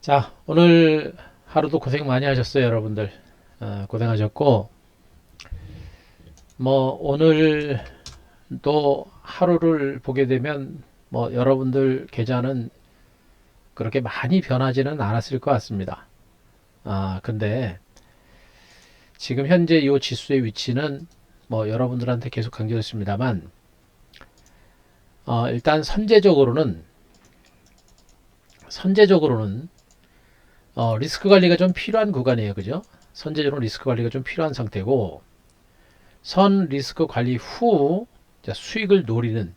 자, 오늘 하루도 고생 많이 하셨어요, 여러분들. 고생하셨고, 오늘도 하루를 보게 되면, 여러분들 계좌는 그렇게 많이 변하지는 않았을 것 같습니다. 근데 지금 현재 이 지수의 위치는 여러분들한테 계속 강조했습니다만, 일단 선제적으로는 리스크 관리가 좀 필요한 구간이에요. 그죠? 선제적으로 리스크 관리가 좀 필요한 상태고, 선 리스크 관리 후 수익을 노리는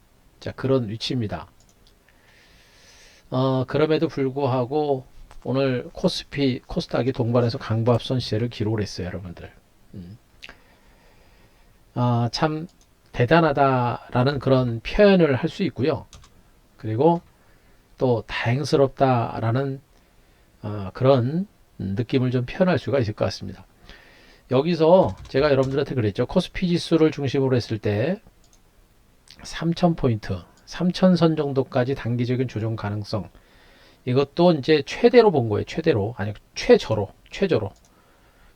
그런 위치입니다. 그럼에도 불구하고 오늘 코스닥이 동반해서 강보합선 시세를 기록을 했어요, 여러분들. 음. 참 대단하다라는 그런 표현을 할 수 있고요. 그리고 또 다행스럽다라는 그런 느낌을 좀 표현할 수가 있을 것 같습니다. 여기서 제가 여러분들한테 그랬죠. 코스피 지수를 중심으로 했을 때 3000포인트, 3000선 정도까지 단기적인 조정 가능성. 이것도 이제 최대로 본 거예요. 최대로. 아니, 최저로.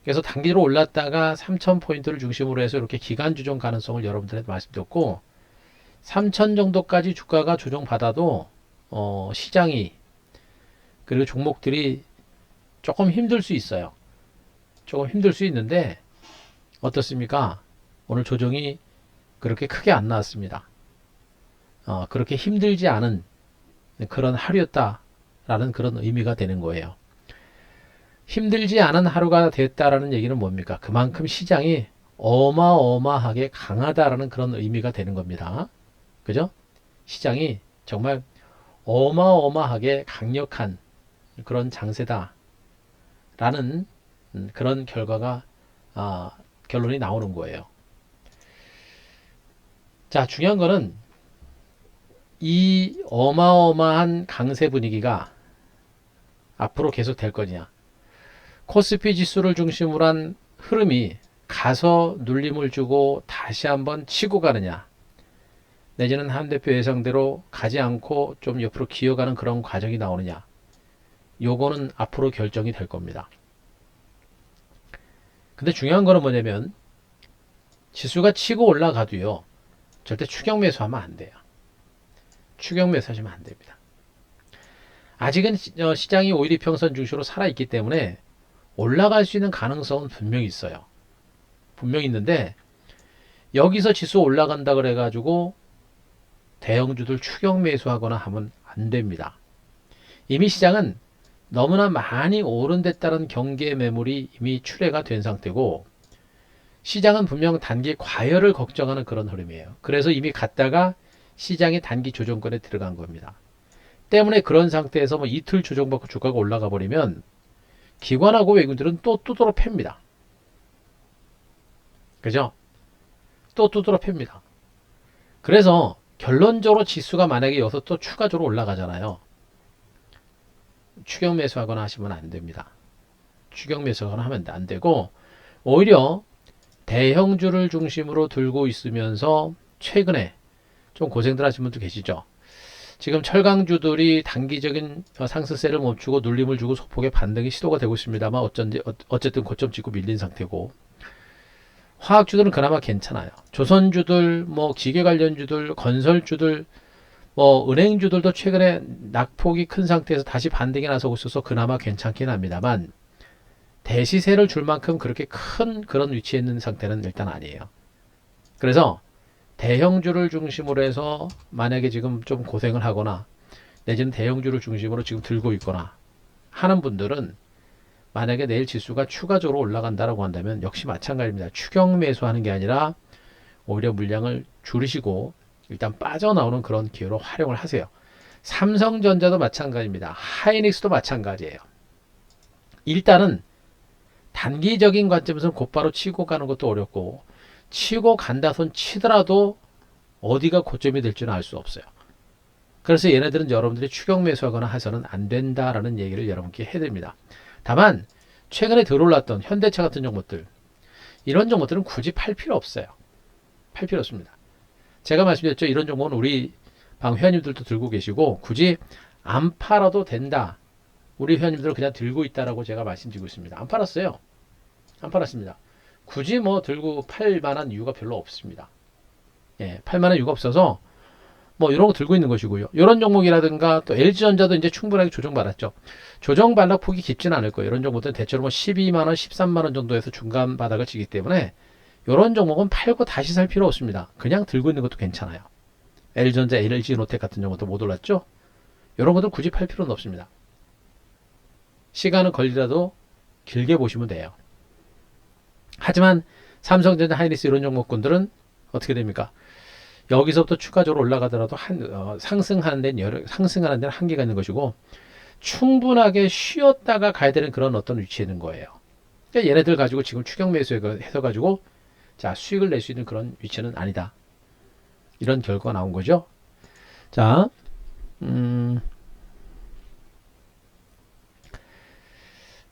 그래서 단기로 올랐다가 3000포인트를 중심으로 해서 이렇게 기간 조정 가능성을 여러분들한테 말씀드렸고, 3000 정도까지 주가가 조정받아도, 시장이, 그리고 종목들이 조금 힘들 수 있어요. 조금 힘들 수 있는데, 어떻습니까? 오늘 조정이 그렇게 크게 안 나왔습니다. 그렇게 힘들지 않은 그런 하루였다라는 그런 의미가 되는 거예요. 힘들지 않은 하루가 됐다라는 얘기는 뭡니까? 그만큼 시장이 어마어마하게 강하다라는 그런 의미가 되는 겁니다. 그죠? 시장이 정말 어마어마하게 강력한 그런 장세다라는 그런 결론이 나오는 거예요. 자, 중요한 거는 이 어마어마한 강세 분위기가 앞으로 계속 될 거냐. 코스피 지수를 중심으로 한 흐름이 가서 눌림을 주고 다시 한번 치고 가느냐. 내지는 한 대표 예상대로 가지 않고 좀 옆으로 기어가는 그런 과정이 나오느냐. 요거는 앞으로 결정이 될 겁니다. 근데 중요한 거는 뭐냐면 지수가 치고 올라가도요. 절대 추격 매수하면 안 돼요. 추격 매수하시면 안 됩니다. 아직은 시장이 오일이평선 중심으로 살아있기 때문에 올라갈 수 있는 가능성은 분명히 있어요. 분명히 있는데 여기서 지수 올라간다 그래가지고 대형주들 추격 매수하거나 하면 안 됩니다. 이미 시장은 너무나 많이 오른 데 따른 경계 매물이 이미 출회가 된 상태고 시장은 분명 단기 과열을 걱정하는 그런 흐름이에요. 그래서 이미 갔다가 시장이 단기 조정권에 들어간 겁니다. 때문에 그런 상태에서 이틀 조정받고 주가가 올라가 버리면 기관하고 외국인들은 또 두드러 팹니다. 그죠? 또 두드러 팹니다. 그래서 결론적으로 지수가 만약에 여기서 또 추가적으로 올라가잖아요. 추격 매수하거나 하시면 안 됩니다. 추격 매수하거나 하면 안 되고 오히려 대형주를 중심으로 들고 있으면서 최근에 좀 고생들 하신 분도 계시죠. 지금 철강주들이 단기적인 상승세를 멈추고 눌림을 주고 소폭의 반등이 시도가 되고 있습니다만 어쨌든 고점 찍고 밀린 상태고 화학주들은 그나마 괜찮아요. 조선주들, 기계 관련주들, 건설주들, 은행주들도 최근에 낙폭이 큰 상태에서 다시 반등이 나서고 있어서 그나마 괜찮긴 합니다만 대시세를 줄 만큼 그렇게 큰 그런 위치에 있는 상태는 일단 아니에요. 그래서 대형주를 중심으로 해서 만약에 지금 좀 고생을 하거나 내지는 대형주를 중심으로 지금 들고 있거나 하는 분들은 만약에 내일 지수가 추가적으로 올라간다라고 한다면 역시 마찬가지입니다. 추격 매수하는 게 아니라 오히려 물량을 줄이시고 일단 빠져나오는 그런 기회로 활용을 하세요. 삼성전자도 마찬가지입니다. 하이닉스도 마찬가지예요. 일단은 단기적인 관점에서는 곧바로 치고 가는 것도 어렵고 치고 간다 손 치더라도 어디가 고점이 될지는 알 수 없어요. 그래서 얘네들은 여러분들이 추격 매수하거나 해서는 안 된다라는 얘기를 여러분께 해드립니다. 다만 최근에 들어올랐던 현대차 같은 종목들 이런 종목들은 굳이 팔 필요 없어요. 팔 필요 없습니다. 제가 말씀드렸죠. 이런 종목은 우리 방 회원님들도 들고 계시고 굳이 안 팔아도 된다 우리 회원님들은 그냥 들고 있다라고 제가 말씀드리고 있습니다. 안 팔았어요. 안 팔았습니다. 굳이 뭐 들고 팔 만한 이유가 별로 없습니다. 예, 팔 만한 이유가 없어서 뭐 이런 거 들고 있는 것이고요. 이런 종목이라든가 또 LG전자도 이제 충분하게 조정받았죠. 조정 반락폭이 깊지는 않을 거예요. 이런 종목들은 대체로 뭐 12만 원, 13만 원 정도에서 중간 바닥을 치기 때문에 이런 종목은 팔고 다시 살 필요 없습니다. 그냥 들고 있는 것도 괜찮아요. L전자, LG노텍 같은 종목도 못 올랐죠. 이런 것들 굳이 팔 필요는 없습니다. 시간은 걸리더라도 길게 보시면 돼요. 하지만 삼성전자, 하이닉스 이런 종목군들은 어떻게 됩니까? 여기서부터 추가적으로 올라가더라도 상승하는 데는 한계가 있는 것이고 충분하게 쉬었다가 가야 되는 그런 어떤 위치에 있는 거예요. 그러니까 얘네들 가지고 지금 추격 매수해서 가지고 자 수익을 낼 수 있는 그런 위치는 아니다. 이런 결과가 나온 거죠. 자,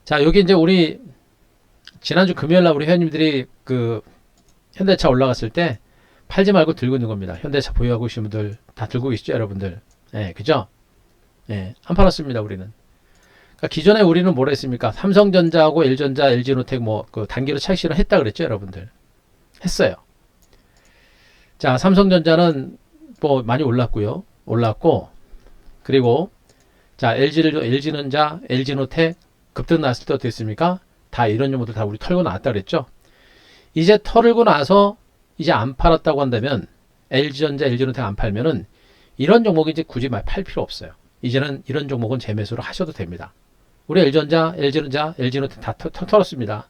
자 여기 이제 우리 지난주 금요일 날 우리 회원님들이 그 현대차 올라갔을 때 팔지 말고 들고 있는 겁니다. 현대차 보유하고 계신 분들 다 들고 계시죠, 여러분들? 예, 그죠? 예, 안 팔았습니다, 우리는. 그러니까 기존에 우리는 뭐라 했습니까? 삼성전자하고 L전자, LG노텍 뭐 그 단기로 차익 실현 했다 그랬죠, 여러분들? 했어요. 자, 삼성전자는 뭐 많이 올랐고요. 올랐고 그리고 자, LG전자, LG노텍 급등 났을 때 어땠습니까? 다 이런 종목들 다 우리 털고 나왔다 그랬죠? 이제 털고 나서 이제 안 팔았다고 한다면 LG전자, LG노텍 안 팔면은 이런 종목이 이제 굳이 팔 필요 없어요. 이제는 이런 종목은 재매수를 하셔도 됩니다. 우리 L전자, LG전자, LG노텍 다 털었습니다.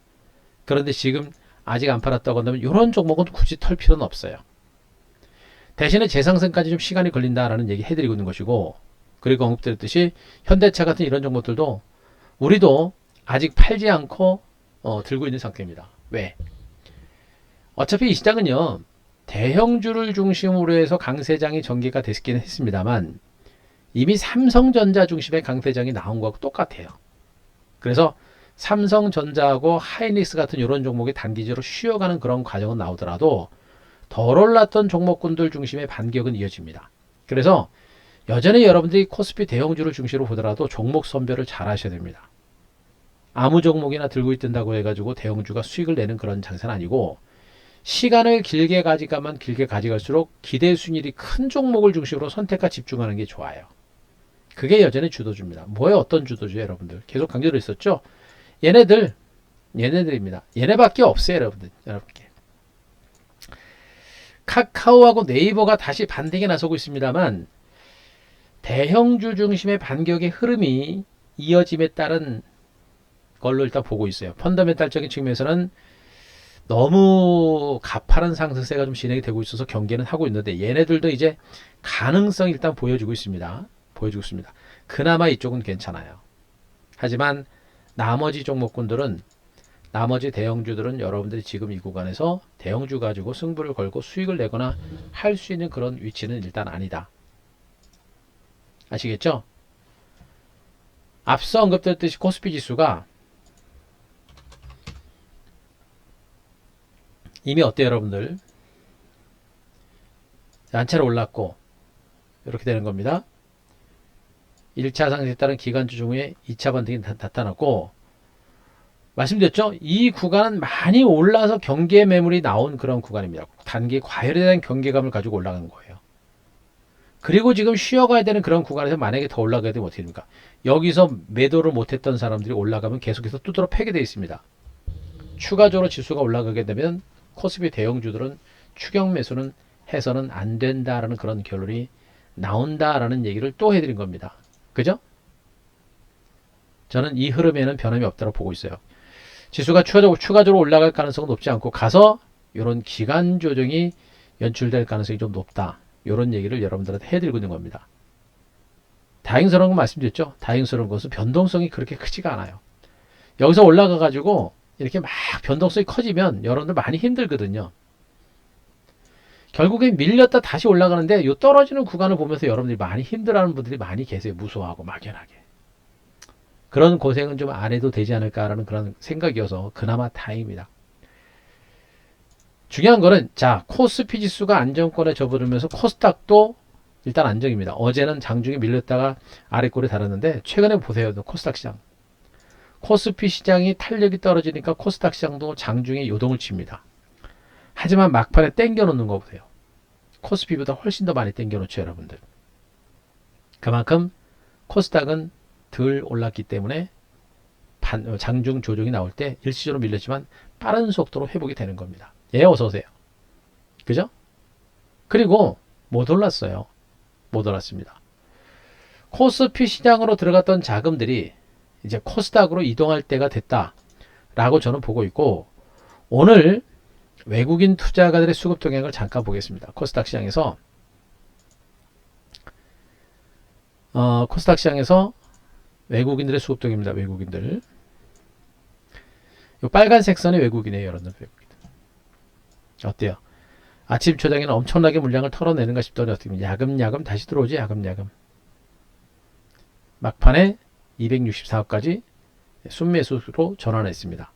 그런데 지금 아직 안 팔았다고 한다면 이런 종목은 굳이 털 필요는 없어요. 대신에 재상승까지 좀 시간이 걸린다라는 얘기 해드리고 있는 것이고 그리고 언급드렸듯이 현대차 같은 이런 종목들도 우리도 아직 팔지 않고 들고 있는 상태입니다. 왜? 어차피 이 시장은요 대형주를 중심으로 해서 강세장이 전개가 됐긴 했습니다만 이미 삼성전자 중심의 강세장이 나온 거하고 똑같아요. 그래서 삼성전자하고 하이닉스 같은 이런 종목이 단기적으로 쉬어가는 그런 과정은 나오더라도 덜 올랐던 종목군들 중심의 반격은 이어집니다. 그래서 여전히 여러분들이 코스피 대형주를 중심으로 보더라도 종목 선별을 잘 하셔야 됩니다. 아무 종목이나 들고 있던다고 해가지고 대형주가 수익을 내는 그런 장사는 아니고 시간을 길게 가져가면 길게 가져갈수록 기대 수익률이 큰 종목을 중심으로 선택과 집중하는 게 좋아요. 그게 여전히 주도주입니다. 뭐예요? 어떤 주도주 여러분들? 계속 강조를 했었죠? 얘네들입니다. 얘네밖에 없어요, 여러분들. 여러분께. 카카오하고 네이버가 다시 반등에 나서고 있습니다만 대형주 중심의 반격의 흐름이 이어짐에 따른 걸로 일단 보고 있어요. 펀더멘탈적인 측면에서는 너무 가파른 상승세가 좀 진행이 되고 있어서 경계는 하고 있는데 얘네들도 이제 가능성 일단 보여주고 있습니다. 그나마 이쪽은 괜찮아요. 하지만 나머지 종목군들은 나머지 대형주들은 여러분들이 지금 이 구간에서 대형주 가지고 승부를 걸고 수익을 내거나 할 수 있는 그런 위치는 일단 아니다. 아시겠죠? 앞서 언급드렸듯이 코스피 지수가 이미 어때요, 여러분들? 한 차례 올랐고 이렇게 되는 겁니다. 1차 상승에 따른 기간주 중에 2차 반등이 나타났고 말씀드렸죠? 이 구간은 많이 올라서 경계 매물이 나온 그런 구간입니다. 단기 과열에 대한 경계감을 가지고 올라가는 거예요. 그리고 지금 쉬어가야 되는 그런 구간에서 만약에 더 올라가야 되면 어떻게 됩니까? 여기서 매도를 못했던 사람들이 올라가면 계속해서 두드러 패게 되어 있습니다. 추가적으로 지수가 올라가게 되면 코스피 대형주들은 추격 매수는 해서는 안 된다라는 그런 결론이 나온다라는 얘기를 또 해드린 겁니다. 그죠? 저는 이 흐름에는 변함이 없다고 보고 있어요. 지수가 추가적으로 올라갈 가능성은 높지 않고 가서 이런 기간 조정이 연출될 가능성이 좀 높다. 이런 얘기를 여러분들한테 해드리고 있는 겁니다. 다행스러운 건 말씀드렸죠. 다행스러운 것은 변동성이 그렇게 크지가 않아요. 여기서 올라가 가지고 이렇게 막 변동성이 커지면 여러분들 많이 힘들거든요. 결국에 밀렸다 다시 올라가는데 이 떨어지는 구간을 보면서 여러분들이 많이 힘들어하는 분들이 많이 계세요. 무서워하고 막연하게. 그런 고생은 좀 안 해도 되지 않을까라는 그런 생각이어서 그나마 다행입니다. 중요한 거는 자 코스피 지수가 안정권에 접어들면서 코스닥도 일단 안정입니다. 어제는 장중에 밀렸다가 아래 꼴에 달았는데 최근에 보세요. 코스닥 시장. 코스피 시장이 탄력이 떨어지니까 코스닥 시장도 장중에 요동을 칩니다. 하지만 막판에 땡겨 놓는 거 보세요. 코스피보다 훨씬 더 많이 땡겨 놓죠, 여러분들. 그만큼 코스닥은 덜 올랐기 때문에 장중 조정이 나올 때 일시적으로 밀렸지만 빠른 속도로 회복이 되는 겁니다. 예, 어서 오세요. 그죠? 그리고 못 올랐어요. 못 올랐습니다. 코스피 시장으로 들어갔던 자금들이 이제 코스닥으로 이동할 때가 됐다라고 저는 보고 있고, 오늘 외국인 투자가들의 수급 동향을 잠깐 보겠습니다. 코스닥 시장에서 외국인들의 수급 동향입니다. 외국인들. 이 빨간색 선이 외국인이에요, 여러분들. 외국인. 어때요? 아침 초장에는 엄청나게 물량을 털어내는가 싶더니 어떻게 야금야금 다시 들어오지. 야금야금. 막판에 264억까지 순매수로 전환했습니다.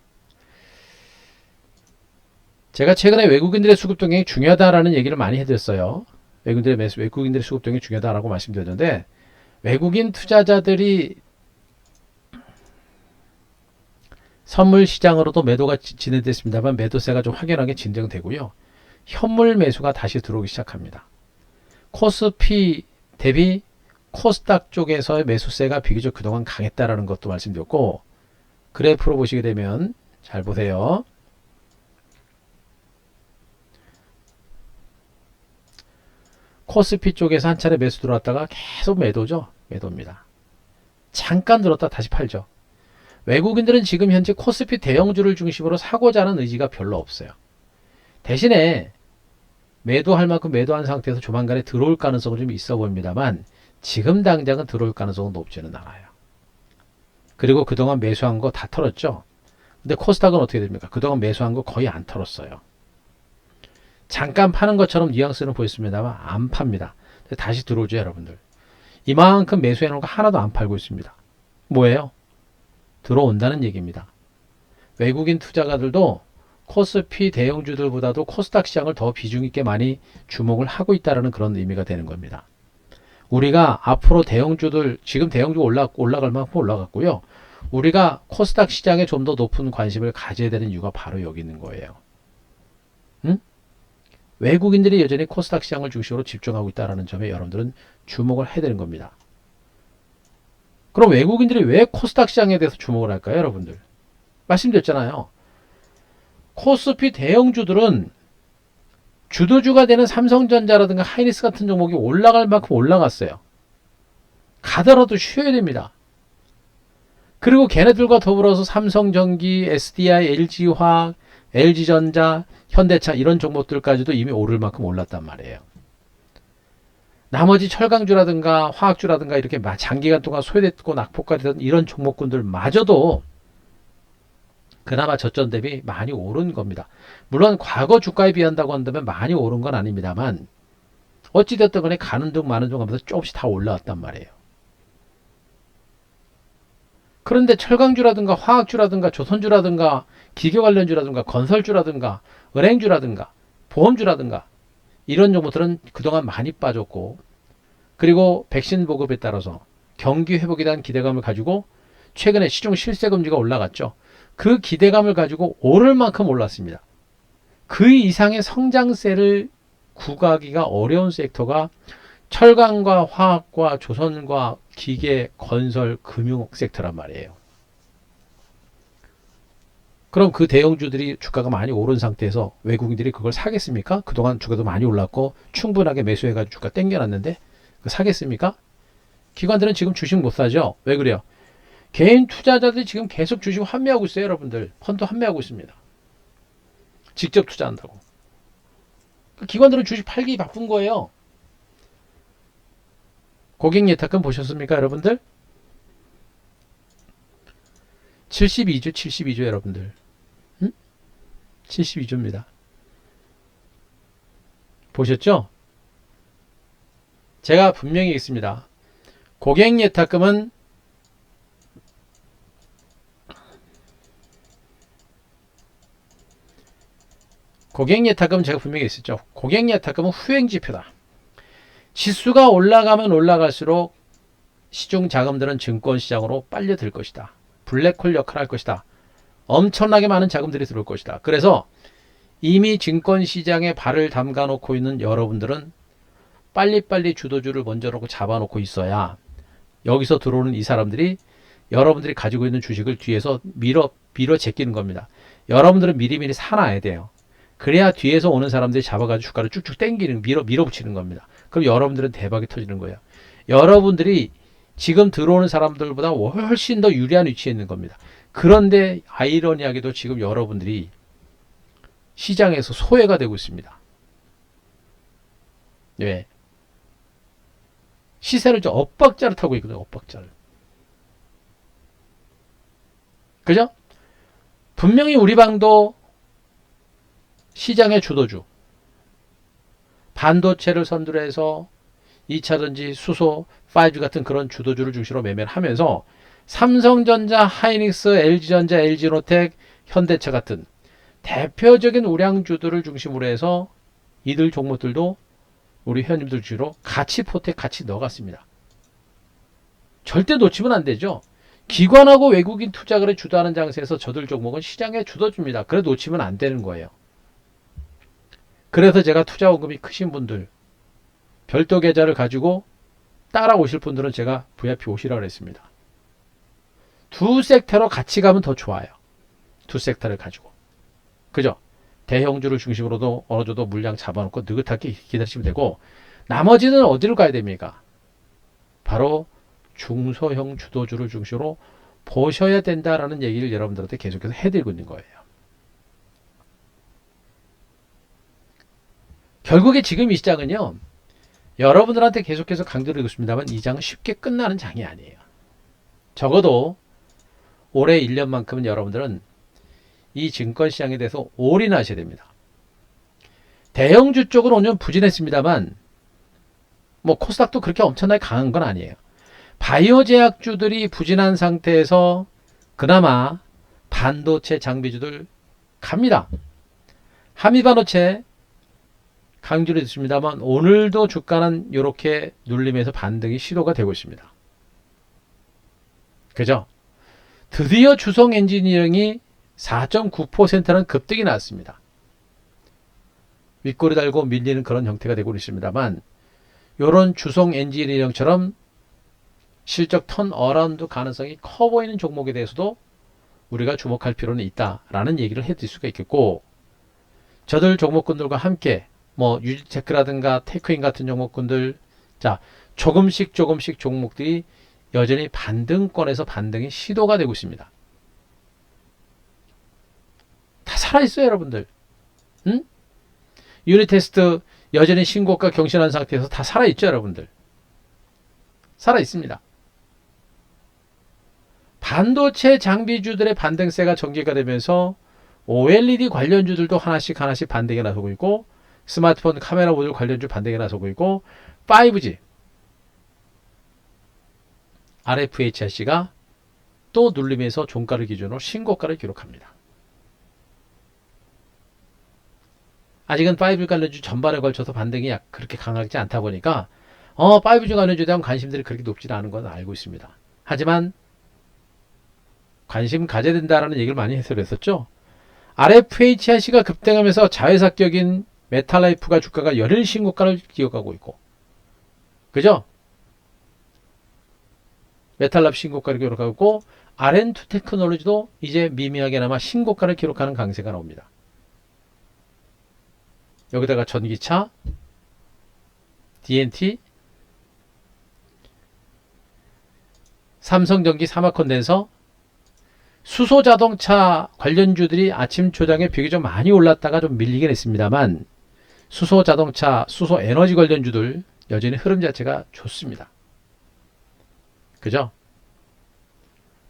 제가 최근에 외국인들의 수급 동향이 중요하다라는 얘기를 많이 해드렸어요. 외국인들의 수급 동향이 중요하다라고 말씀드렸는데, 외국인 투자자들이 선물 시장으로도 매도가 진행됐습니다만 매도세가 좀 확연하게 진정되고요. 현물 매수가 다시 들어오기 시작합니다. 코스피 대비 코스닥 쪽에서의 매수세가 비교적 그동안 강했다라는 것도 말씀드렸고, 그래프로 보시게 되면 잘 보세요. 코스피 쪽에서 한 차례 매수 들어왔다가 계속 매도죠. 매도입니다. 잠깐 들었다 다시 팔죠. 외국인들은 지금 현재 코스피 대형주를 중심으로 사고자 하는 의지가 별로 없어요. 대신에 매도할 만큼 매도한 상태에서 조만간에 들어올 가능성은 좀 있어 보입니다만 지금 당장은 들어올 가능성은 높지는 않아요. 그리고 그동안 매수한 거 다 털었죠. 근데 코스닥은 어떻게 됩니까? 그동안 매수한 거 거의 안 털었어요. 잠깐 파는 것처럼 뉘앙스는 보였습니다만 안 팝니다. 다시 들어오죠, 여러분들. 이만큼 매수해 놓은 거 하나도 안 팔고 있습니다. 뭐예요? 들어온다는 얘기입니다. 외국인 투자가들도 코스피 대형주들보다도 코스닥 시장을 더 비중 있게 많이 주목을 하고 있다는 그런 의미가 되는 겁니다. 우리가 앞으로 대형주들, 지금 대형주 올라갈 만큼 올라갔고요. 우리가 코스닥 시장에 좀 더 높은 관심을 가져야 되는 이유가 바로 여기 있는 거예요. 응? 외국인들이 여전히 코스닥 시장을 중심으로 집중하고 있다는 점에 여러분들은 주목을 해야 되는 겁니다. 그럼 외국인들이 왜 코스닥 시장에 대해서 주목을 할까요, 여러분들? 말씀드렸잖아요. 코스피 대형주들은 주도주가 되는 삼성전자라든가 하이닉스 같은 종목이 올라갈 만큼 올라갔어요. 가더라도 쉬어야 됩니다. 그리고 걔네들과 더불어서 삼성전기, SDI, LG화학, LG전자, 현대차 이런 종목들까지도 이미 오를 만큼 올랐단 말이에요. 나머지 철강주라든가 화학주라든가 이렇게 장기간 동안 소외됐고 낙폭과 되던 이런 종목군들마저도 그나마 저점 대비 많이 오른 겁니다. 물론 과거 주가에 비한다고 한다면 많이 오른 건 아닙니다만 어찌됐든 간에 가는 중 마는 중 하면서 조금씩 다 올라왔단 말이에요. 그런데 철강주라든가 화학주라든가 조선주라든가 기계 관련주라든가 건설주라든가 은행주라든가 보험주라든가 이런 종목들은 그동안 많이 빠졌고, 그리고 백신 보급에 따라서 경기 회복에 대한 기대감을 가지고 최근에 시중 실세 금리가 올라갔죠. 그 기대감을 가지고 오를 만큼 올랐습니다. 그 이상의 성장세를 구가하기가 어려운 섹터가 철강과 화학과 조선과 기계, 건설, 금융 섹터란 말이에요. 그럼 그 대형주들이 주가가 많이 오른 상태에서 외국인들이 그걸 사겠습니까? 그동안 주가도 많이 올랐고 충분하게 매수해가지고 주가 땡겨놨는데 사겠습니까? 기관들은 지금 주식 못 사죠. 왜 그래요? 개인 투자자들이 지금 계속 주식 환매하고 있어요, 여러분들. 펀드 환매하고 있습니다. 직접 투자한다고. 기관들은 주식 팔기 바쁜 거예요. 고객 예탁금 보셨습니까, 여러분들? 72조 여러분들. 72조입니다. 보셨죠? 제가 분명히 있습니다. 고객 예탁금은 제가 분명히 있었죠. 고객 예탁금은 후행지표다. 지수가 올라가면 올라갈수록 시중 자금들은 증권시장으로 빨려들 것이다. 블랙홀 역할을 할 것이다. 엄청나게 많은 자금들이 들어올 것이다. 그래서 이미 증권시장에 발을 담가 놓고 있는 여러분들은 빨리빨리 주도주를 먼저 놓고 잡아놓고 있어야 여기서 들어오는 이 사람들이 여러분들이 가지고 있는 주식을 뒤에서 밀어 제끼는 겁니다. 여러분들은 미리미리 사놔야 돼요. 그래야 뒤에서 오는 사람들이 잡아가지고 주가를 쭉쭉 당기는, 밀어붙이는 겁니다. 그럼 여러분들은 대박이 터지는 거예요. 여러분들이 지금 들어오는 사람들보다 훨씬 더 유리한 위치에 있는 겁니다. 그런데 아이러니하게도 지금 여러분들이 시장에서 소외가 되고 있습니다. 왜? 시세를 좀 엇박자를 타고 있거든요. 엇박자를. 그죠? 분명히 우리 방도 시장의 주도주, 반도체를 선두로 해서 2차전지, 수소, 5G 같은 그런 주도주를 중심으로 매매를 하면서 삼성전자, 하이닉스, LG전자, LG노텍, 현대차 같은 대표적인 우량주들을 중심으로 해서 이들 종목들도 우리 회원님들 주로 같이 포트에 같이 넣어갔습니다. 절대 놓치면 안 되죠. 기관하고 외국인 투자가를 주도하는 장세에서 저들 종목은 시장의 주도주입니다. 그래 놓치면 안 되는 거예요. 그래서 제가 투자원금이 크신 분들, 별도 계좌를 가지고 따라오실 분들은 제가 VIP 오시라고 했습니다. 두 섹터로 같이 가면 더 좋아요. 두 섹터를 가지고. 그죠? 대형주를 중심으로도 어느 정도 물량 잡아놓고 느긋하게 기다리시면 되고, 나머지는 어디로 가야 됩니까? 바로 중소형 주도주를 중심으로 보셔야 된다라는 얘기를 여러분들한테 계속해서 해드리고 있는 거예요. 결국에 지금 이 시장은요, 여러분들한테 계속해서 강조드리고 있습니다만 이 장은 쉽게 끝나는 장이 아니에요. 적어도 올해 1년만큼은 여러분들은 이 증권시장에 대해서 올인하셔야 됩니다. 대형주 쪽은 오늘 부진했습니다만 뭐 코스닥도 그렇게 엄청나게 강한 건 아니에요. 바이오 제약주들이 부진한 상태에서 그나마 반도체 장비주들 갑니다. 한미반도체 강조를 했습니다만 오늘도 주가는 이렇게 눌림에서 반등이 시도가 되고 있습니다. 그죠? 드디어 주성 엔지니어링이 4.9%라는 급등이 나왔습니다. 윗꼬리 달고 밀리는 그런 형태가 되고 있습니다만 이런 주성 엔지니어링처럼 실적 턴어라운드 가능성이 커 보이는 종목에 대해서도 우리가 주목할 필요는 있다라는 얘기를 해드릴 수가 있겠고, 저들 종목군들과 함께 뭐 유지테크라든가 테크인 같은 종목군들, 자 조금씩 종목들이 여전히 반등권에서 반등이 시도가 되고 있습니다. 다 살아있어요, 여러분들. 응? 유니테스트 여전히 신고가 경신한 상태에서 다 살아있죠, 여러분들. 살아있습니다. 반도체 장비주들의 반등세가 전개가 되면서 OLED 관련주들도 하나씩 반등에 나서고 있고, 스마트폰 카메라 모듈 관련주 반등에 나서고 있고, 5G, RFHRC가 또 눌림에서 종가를 기준으로 신고가를 기록합니다. 아직은 5G 관련주 전반에 걸쳐서 반등이 그렇게 강하지 않다 보니까 5G 관련주에 대한 관심들이 그렇게 높지는 않은 건 알고 있습니다. 하지만 관심 가져야 된다라는 얘기를 많이 해설했었죠. RFHRC가 급등하면서 자회사격인 메탈라이프가 주가가 열일 신고가를 기록하고 있고, 그죠? 메탈라이프 신고가를 기록하고 있고, RN2 테크놀로지도 이제 미미하게나마 신고가를 기록하는 강세가 나옵니다. 여기다가 전기차, DNT, 삼성전기, 사마컨덴서, 수소자동차 관련주들이 아침 조장에 비교적 많이 올랐다가 좀 밀리긴 했습니다만 수소자동차, 수소에너지 관련주들 여전히 흐름 자체가 좋습니다. 그죠?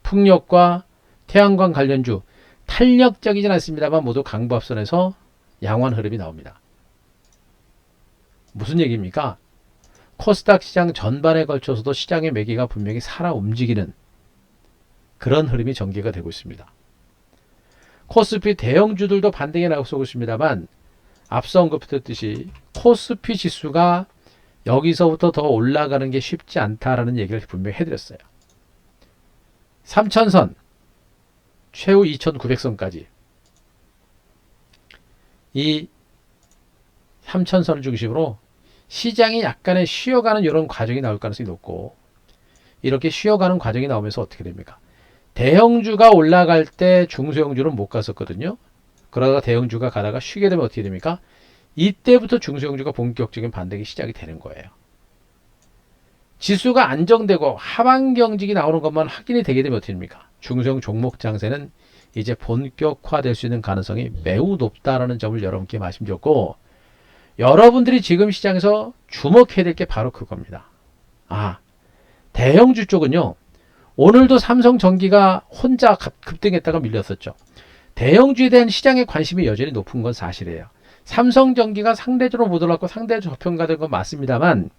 풍력과 태양광 관련주 탄력적이진 않습니다만 모두 강보합선에서 양호한 흐름이 나옵니다. 무슨 얘기입니까? 코스닥 시장 전반에 걸쳐서도 시장의 매기가 분명히 살아 움직이는 그런 흐름이 전개가 되고 있습니다. 코스피 대형주들도 반등에 나서고 있습니다만 앞서 언급했듯이 코스피 지수가 여기서부터 더 올라가는 게 쉽지 않다라는 얘기를 분명히 해드렸어요. 3000선, 최후 2900선까지 이 3000선을 중심으로 시장이 약간의 쉬어가는 이런 과정이 나올 가능성이 높고, 이렇게 쉬어가는 과정이 나오면서 어떻게 됩니까? 대형주가 올라갈 때 중소형주는 못 갔었거든요. 그러다가 대형주가 가다가 쉬게 되면 어떻게 됩니까? 이때부터 중소형주가 본격적인 반등이 시작이 되는 거예요. 지수가 안정되고 하방 경직이 나오는 것만 확인이 되게 되면 어떻게 됩니까? 중소형 종목 장세는 이제 본격화될 수 있는 가능성이 매우 높다라는 점을 여러분께 말씀드렸고, 여러분들이 지금 시장에서 주목해야 될 게 바로 그겁니다. 대형주 쪽은요, 오늘도 삼성전기가 혼자 급등했다가 밀렸었죠. 대형주에 대한 시장의 관심이 여전히 높은 건 사실이에요. 삼성전기가 상대적으로 못 올랐고 상대적으로 저평가된 건 맞습니다만,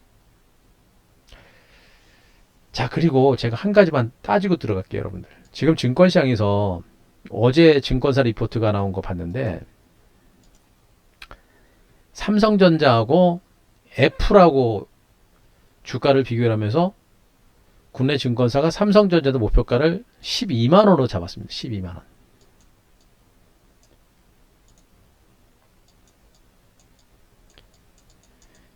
자, 그리고 제가 한 가지만 따지고 들어갈게요, 여러분들. 지금 증권시장에서 어제 증권사 리포트가 나온 거 봤는데, 삼성전자하고 애플하고 주가를 비교를 하면서 국내 증권사가 삼성전자도 목표가를 12만원으로 잡았습니다. 12만원.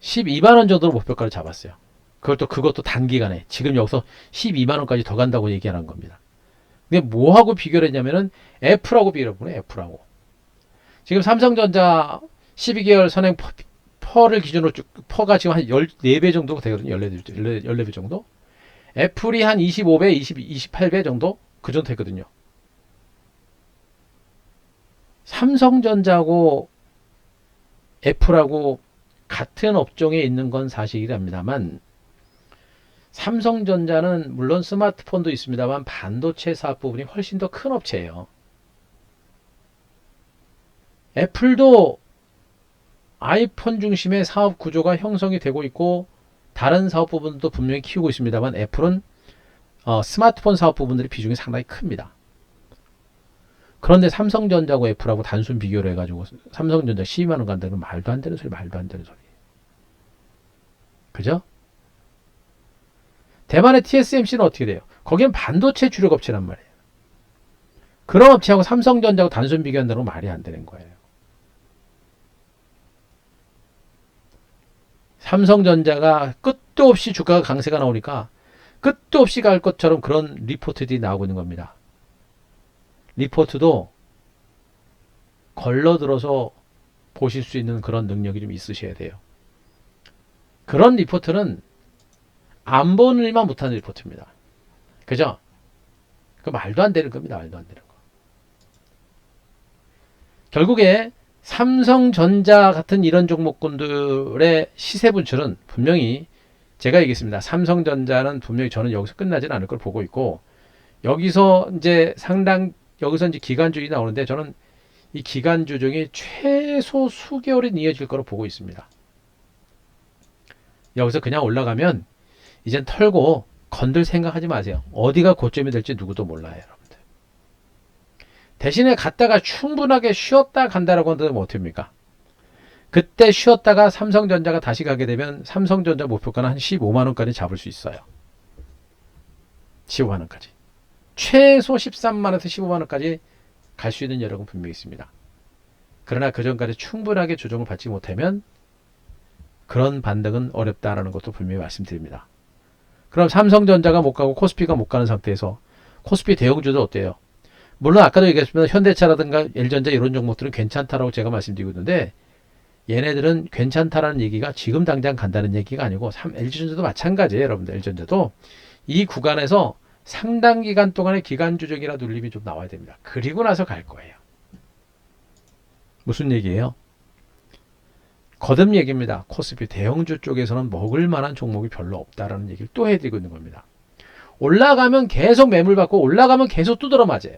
(12만원) 정도로 목표가를 잡았어요. 그것도 단기간에 지금 여기서 12만원까지 더 간다고 얘기하는 겁니다. 근데 뭐하고 비교를 했냐면은 애플하고 비교를 해보네. 애플하고 지금 삼성전자 12개월 선행 퍼를 기준으로 퍼가 지금 한 14배 정도 되거든요. 14배 정도. 애플이 한 25배, 28배 정도? 그 정도 되거든요. 삼성전자하고 애플하고 같은 업종에 있는 건 사실이랍니다만, 삼성전자는 물론 스마트폰도 있습니다만 반도체 사업 부분이 훨씬 더 큰 업체예요. 애플도 아이폰 중심의 사업 구조가 형성이 되고 있고 다른 사업 부분도 분명히 키우고 있습니다만, 애플은 스마트폰 사업 부분들이 비중이 상당히 큽니다. 그런데 삼성전자하고 애플하고 단순 비교를 해가지고 삼성전자 12만원 간다는 건 말도 안 되는 소리. 그죠? 대만의 TSMC는 어떻게 돼요? 거기는 반도체 주력 업체란 말이에요. 그런 업체하고 삼성전자하고 단순 비교한다는 건 말이 안 되는 거예요. 삼성전자가 끝도 없이 주가가 강세가 나오니까 끝도 없이 갈 것처럼 그런 리포트들이 나오고 있는 겁니다. 리포트도 걸러들어서 보실 수 있는 그런 능력이 좀 있으셔야 돼요. 그런 리포트는 안 보는 일만 못하는 리포트입니다. 그죠? 그 말도 안 되는 겁니다. 말도 안 되는 거. 결국에 삼성전자 같은 이런 종목군들의 시세 분출은 분명히 제가 얘기했습니다. 삼성전자는 분명히 저는 여기서 끝나지는 않을 걸 보고 있고, 여기서 이제 기간주이 나오는데, 저는 이 기간주 중에 최소 수개월은 이어질 거로 보고 있습니다. 여기서 그냥 올라가면 이젠 털고 건들 생각하지 마세요. 어디가 고점이 될지 누구도 몰라요, 여러분들. 대신에 갔다가 충분하게 쉬었다 간다라고 한다면 어떻게 합니까? 그때 쉬었다가 삼성전자가 다시 가게 되면 삼성전자 목표가는 한 15만원까지 잡을 수 있어요. 15만원까지. 최소 13만원에서 15만원까지 갈 수 있는 여력은 분명히 있습니다. 그러나 그 전까지 충분하게 조정을 받지 못하면 그런 반등은 어렵다라는 것도 분명히 말씀드립니다. 그럼 삼성전자가 못 가고 코스피가 못 가는 상태에서 코스피 대형주도 어때요? 물론 아까도 얘기했지만 현대차라든가 LG전자 이런 종목들은 괜찮다라고 제가 말씀드리고 있는데, 얘네들은 괜찮다라는 얘기가 지금 당장 간다는 얘기가 아니고, LG전자도 마찬가지예요. 여러분들, LG전자도 이 구간에서 상당 기간 동안의 기간 조정이라 눌림이 좀 나와야 됩니다. 그리고 나서 갈 거예요. 무슨 얘기예요? 거듭 얘기입니다. 코스피 대형주 쪽에서는 먹을 만한 종목이 별로 없다라는 얘기를 또 해드리고 있는 겁니다. 올라가면 계속 매물 받고 올라가면 계속 두드러 맞아요.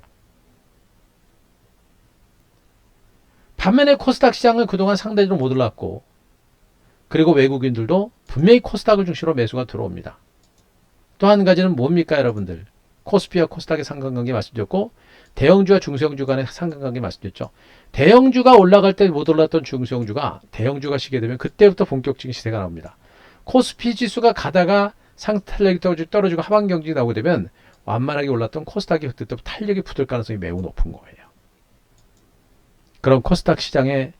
반면에 코스닥 시장은 그동안 상대적으로 못 올랐고, 그리고 외국인들도 분명히 코스닥을 중심으로 매수가 들어옵니다. 또 한 가지는 뭡니까, 여러분들? 코스피와 코스닥의 상관관계 말씀드렸고, 대형주와 중소형주 간의 상관관계 말씀드렸죠. 대형주가 올라갈 때 못 올랐던 중소형주가 대형주가 시게 되면 그때부터 본격적인 시세가 나옵니다. 코스피 지수가 가다가 상승 탄력이 떨어지고 하방 경직이 나오게 되면 완만하게 올랐던 코스닥이 그때 탄력이 붙을 가능성이 매우 높은 거예요. 그럼 코스닥 시장의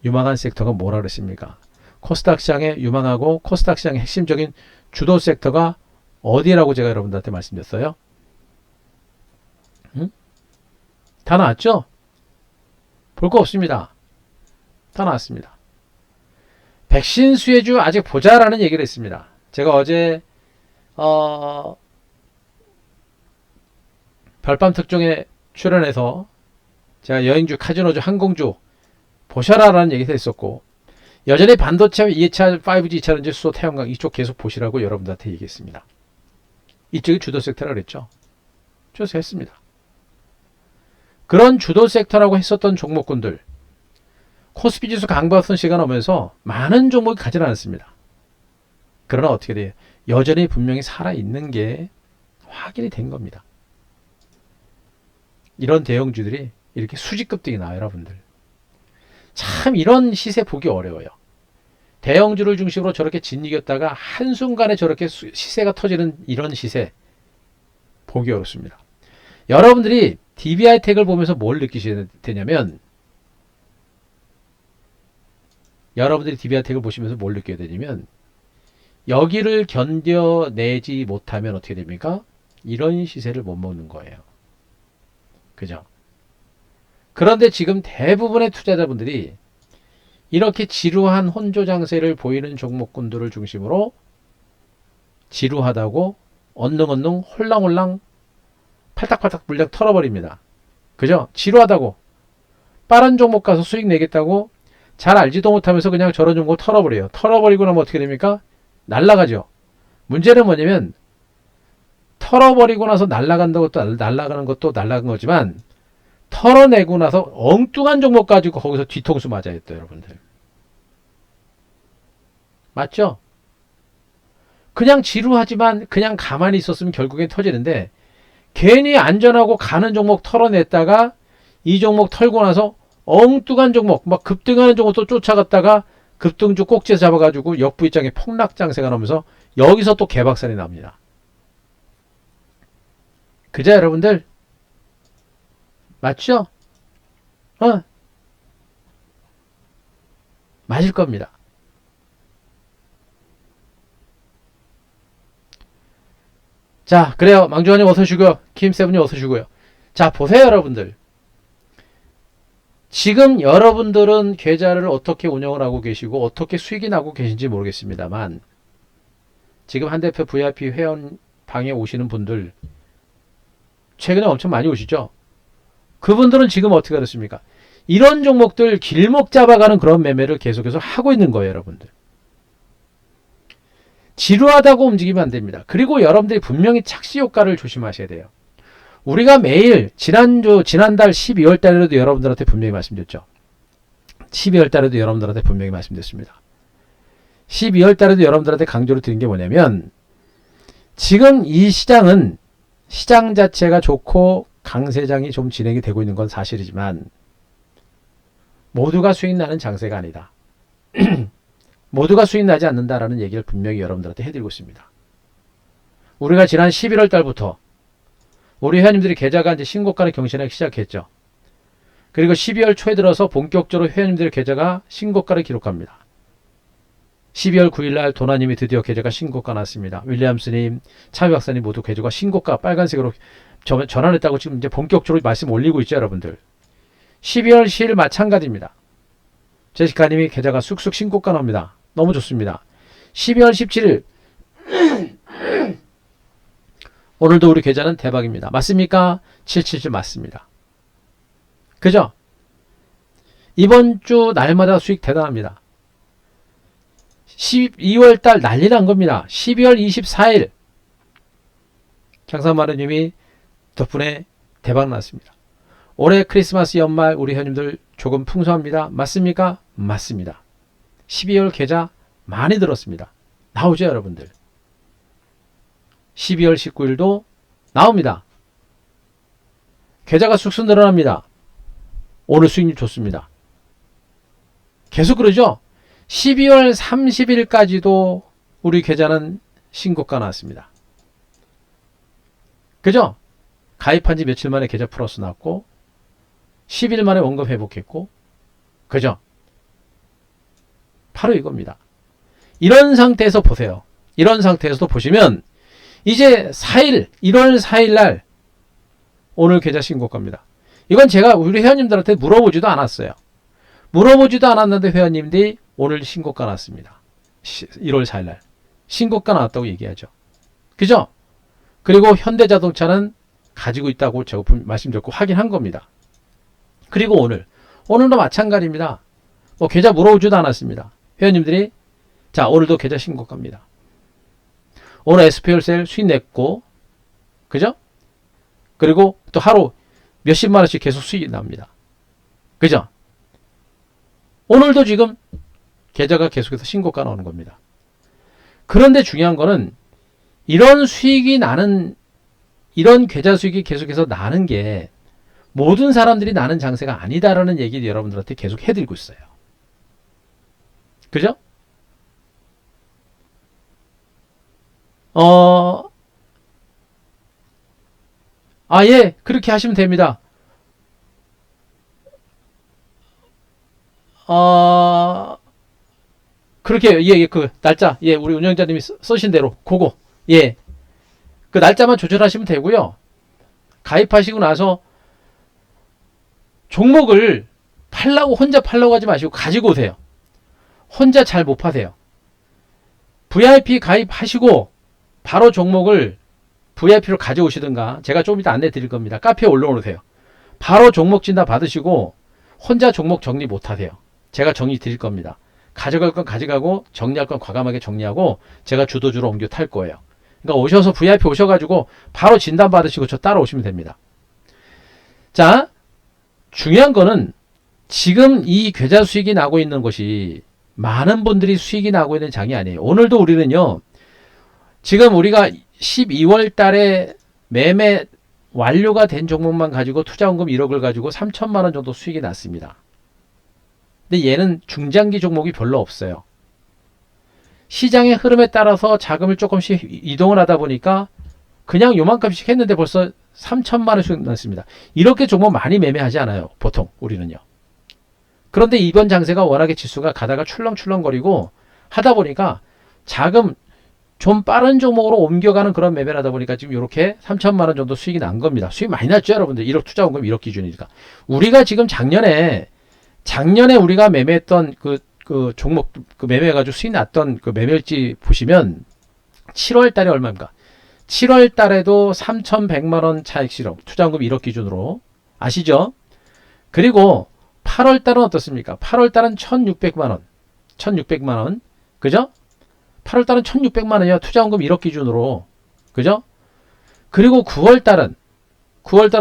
유망한 섹터가 뭐라 그랬습니까? 코스닥 시장의 유망하고 코스닥 시장의 핵심적인 주도 섹터가 어디라고 제가 여러분들한테 말씀드렸어요? 응? 다 나왔죠? 볼 거 없습니다. 다 나왔습니다. 백신 수혜주 아직 보자라는 얘기를 했습니다. 제가 어제 별밤 특종에 출연해서 제가 여행주, 카지노주, 항공주 보셔라라는 얘기도 했었고, 여전히 반도체 2차, 5G, 2차 전지, 수소, 태양광 이쪽 계속 보시라고 여러분들한테 얘기했습니다. 이쪽이 주도 섹터라고 그랬죠. 주도 했습니다. 그런 주도 섹터라고 했었던 종목군들, 코스피 지수 강보합선 시간 오면서 많은 종목이 가지 않았습니다. 그러나 어떻게 돼요? 여전히 분명히 살아있는 게 확인이 된 겁니다. 이런 대형주들이 이렇게 수직급등이 나와요, 여러분들. 참 이런 시세 보기 어려워요. 대형주를 중심으로 저렇게 진이겼다가 한순간에 저렇게 시세가 터지는 이런 시세 보기 어렵습니다. 여러분들이 DBI텍을 보면서 뭘 느끼셔야 되냐면, 여러분들이 DBI텍을 보시면서 뭘 느껴야 되냐면, 여기를 견뎌내지 못하면 어떻게 됩니까? 이런 시세를 못 먹는 거예요. 그죠? 그런데 지금 대부분의 투자자분들이 이렇게 지루한 혼조장세를 보이는 종목군들을 중심으로 지루하다고 언능언능 홀랑홀랑 팔딱팔딱 물량 털어버립니다. 그죠? 지루하다고 빠른 종목 가서 수익 내겠다고 잘 알지도 못하면서 그냥 저런 종목 털어버려요. 털어버리고 나면 어떻게 됩니까? 날라가죠. 문제는 뭐냐면 털어버리고 나서 날라간다고 또 날라가는 것도 날라간 거지만, 털어내고 나서 엉뚱한 종목 가지고 거기서 뒤통수 맞아야 또 여러분들. 맞죠? 그냥 지루하지만 그냥 가만히 있었으면 결국엔 터지는데, 괜히 안전하고 가는 종목 털어냈다가 이 종목 털고 나서 엉뚱한 종목, 막 급등하는 종목도 쫓아갔다가 급등주 꼭지에 잡아가지고 역부입장에 폭락장세가 나오면서 여기서 또 개박살이 납니다. 그죠, 여러분들? 맞죠? 맞을 겁니다. 자, 그래요. 망주환님 어서 오시고요. 김세븐님 어서 오시고요. 자, 보세요, 여러분들. 지금 여러분들은 계좌를 어떻게 운영을 하고 계시고 어떻게 수익이 나고 계신지 모르겠습니다만, 지금 한대표 VIP 회원 방에 오시는 분들 최근에 엄청 많이 오시죠? 그분들은 지금 어떻게 하셨습니까? 이런 종목들 길목 잡아가는 그런 매매를 계속해서 하고 있는 거예요, 여러분들. 지루하다고 움직이면 안 됩니다. 그리고 여러분들이 분명히 착시 효과를 조심하셔야 돼요. 우리가 매일 지난달 12월 달에도 여러분들한테 분명히 말씀드렸죠. 12월 달에도 여러분들한테 분명히 말씀드렸습니다. 12월 달에도 여러분들한테 강조를 드린 게 뭐냐면, 지금 이 시장은 시장 자체가 좋고 강세장이 좀 진행이 되고 있는 건 사실이지만 모두가 수익 나는 장세가 아니다. 모두가 수익 나지 않는다라는 얘기를 분명히 여러분들한테 해드리고 있습니다. 우리가 지난 11월 달부터 우리 회원님들이 계좌가 이제 신고가를 경신하기 시작했죠. 그리고 12월 초에 들어서 본격적으로 회원님들의 계좌가 신고가를 기록합니다. 12월 9일날 도나님이 드디어 계좌가 신고가 났습니다. 윌리엄스님, 차비 박사님 모두 계좌가 신고가 빨간색으로 전환했다고 지금 이제 본격적으로 말씀 올리고 있죠, 여러분들. 12월 10일 마찬가지입니다. 제시카님이 계좌가 쑥쑥 신고가 납니다. 너무 좋습니다. 12월 17일 오늘도 우리 계좌는 대박입니다. 맞습니까? 777 맞습니다. 그죠? 이번 주 날마다 수익 대단합니다. 12월달 난리 난 겁니다. 12월 24일 장사마루님이 덕분에 대박 났습니다. 올해 크리스마스 연말 우리 회원님들 조금 풍성합니다. 맞습니까? 맞습니다. 12월 계좌 많이 들었습니다. 나오죠, 여러분들. 12월 19일도 나옵니다. 계좌가 쑥쑥 늘어납니다. 오늘 수익률 좋습니다. 계속 그러죠? 12월 30일까지도 우리 계좌는 신고가 나왔습니다. 그죠? 가입한 지 며칠 만에 계좌 플러스 났고 10일 만에 원금 회복했고 그죠? 바로 이겁니다. 이런 상태에서 보세요. 이런 상태에서도 보시면 이제 4일 1월 4일 날 오늘 계좌 신고가입니다. 이건 제가 우리 회원님들한테 물어보지도 않았어요. 물어보지도 않았는데 회원님들이 오늘 신고가 났습니다. 1월 4일 날 신고가 나왔다고 얘기하죠. 그죠? 그리고 현대자동차는 가지고 있다고 제가 말씀드렸고 확인한 겁니다. 그리고 오늘도 마찬가지입니다. 뭐 계좌 물어보지도 않았습니다. 회원님들이 자 오늘도 계좌 신고가입니다. 오늘 SPL셀 수익 냈고 그죠? 그리고 또 하루 몇십만 원씩 계속 수익이 납니다. 그죠? 오늘도 지금 계좌가 계속해서 신고가 나오는 겁니다. 그런데 중요한 거는 이런 수익이 나는 이런 계좌 수익이 계속해서 나는 게 모든 사람들이 나는 장세가 아니다라는 얘기를 여러분들한테 계속 해드리고 있어요. 그죠? 예, 그렇게 하시면 됩니다. 그렇게, 그 날짜, 우리 운영자님이 쓰신 대로, 그거, 그 날짜만 조절하시면 되고요. 가입하시고 나서 종목을 혼자 팔라고 하지 마시고 가지고 오세요. 혼자 잘 못 파세요. VIP 가입하시고 바로 종목을 VIP로 가져오시든가 제가 좀 이따 안내 드릴 겁니다. 카페에 올려놓으세요. 바로 종목 진단 받으시고 혼자 종목 정리 못 하세요. 제가 정리 드릴 겁니다. 가져갈 건 가져가고 정리할 건 과감하게 정리하고 제가 주도주로 옮겨 탈 거예요. 그러니까 오셔서 VIP 오셔가지고 바로 진단 받으시고 저 따라오시면 됩니다. 자, 중요한 거는 지금 이 계좌 수익이 나고 있는 것이 많은 분들이 수익이 나고 있는 장이 아니에요. 오늘도 우리는요. 지금 우리가 12월 달에 매매 완료가 된 종목만 가지고 투자원금 1억을 가지고 3천만 원 정도 수익이 났습니다. 근데 얘는 중장기 종목이 별로 없어요. 시장의 흐름에 따라서 자금을 조금씩 이동을 하다 보니까 그냥 요만큼씩 했는데 벌써 3천만 원 수익 났습니다. 이렇게 종목 많이 매매하지 않아요. 보통 우리는요. 그런데 이번 장세가 워낙에 지수가 가다가 출렁출렁거리고 하다 보니까 자금 좀 빠른 종목으로 옮겨가는 그런 매매를 하다 보니까 지금 이렇게 3천만 원 정도 수익이 난 겁니다. 수익 많이 났죠, 여러분들. 1억 투자원금 1억 기준이니까. 우리가 지금 작년에 우리가 매매했던 그 종목 매매해가지고 수익 났던 그 매매일지 보시면 7월 달에 얼마입니까? 7월 달에도 3,100만 원 차익 실험, 투자원금 1억 기준으로 아시죠? 그리고 8월 달은 어떻습니까? 8월 달은 1,600만 원. 1,600만 원. 그죠? 8월 달은 1,600만 원이야. 투자원금 1억 기준으로. 그죠? 그리고 9월 달은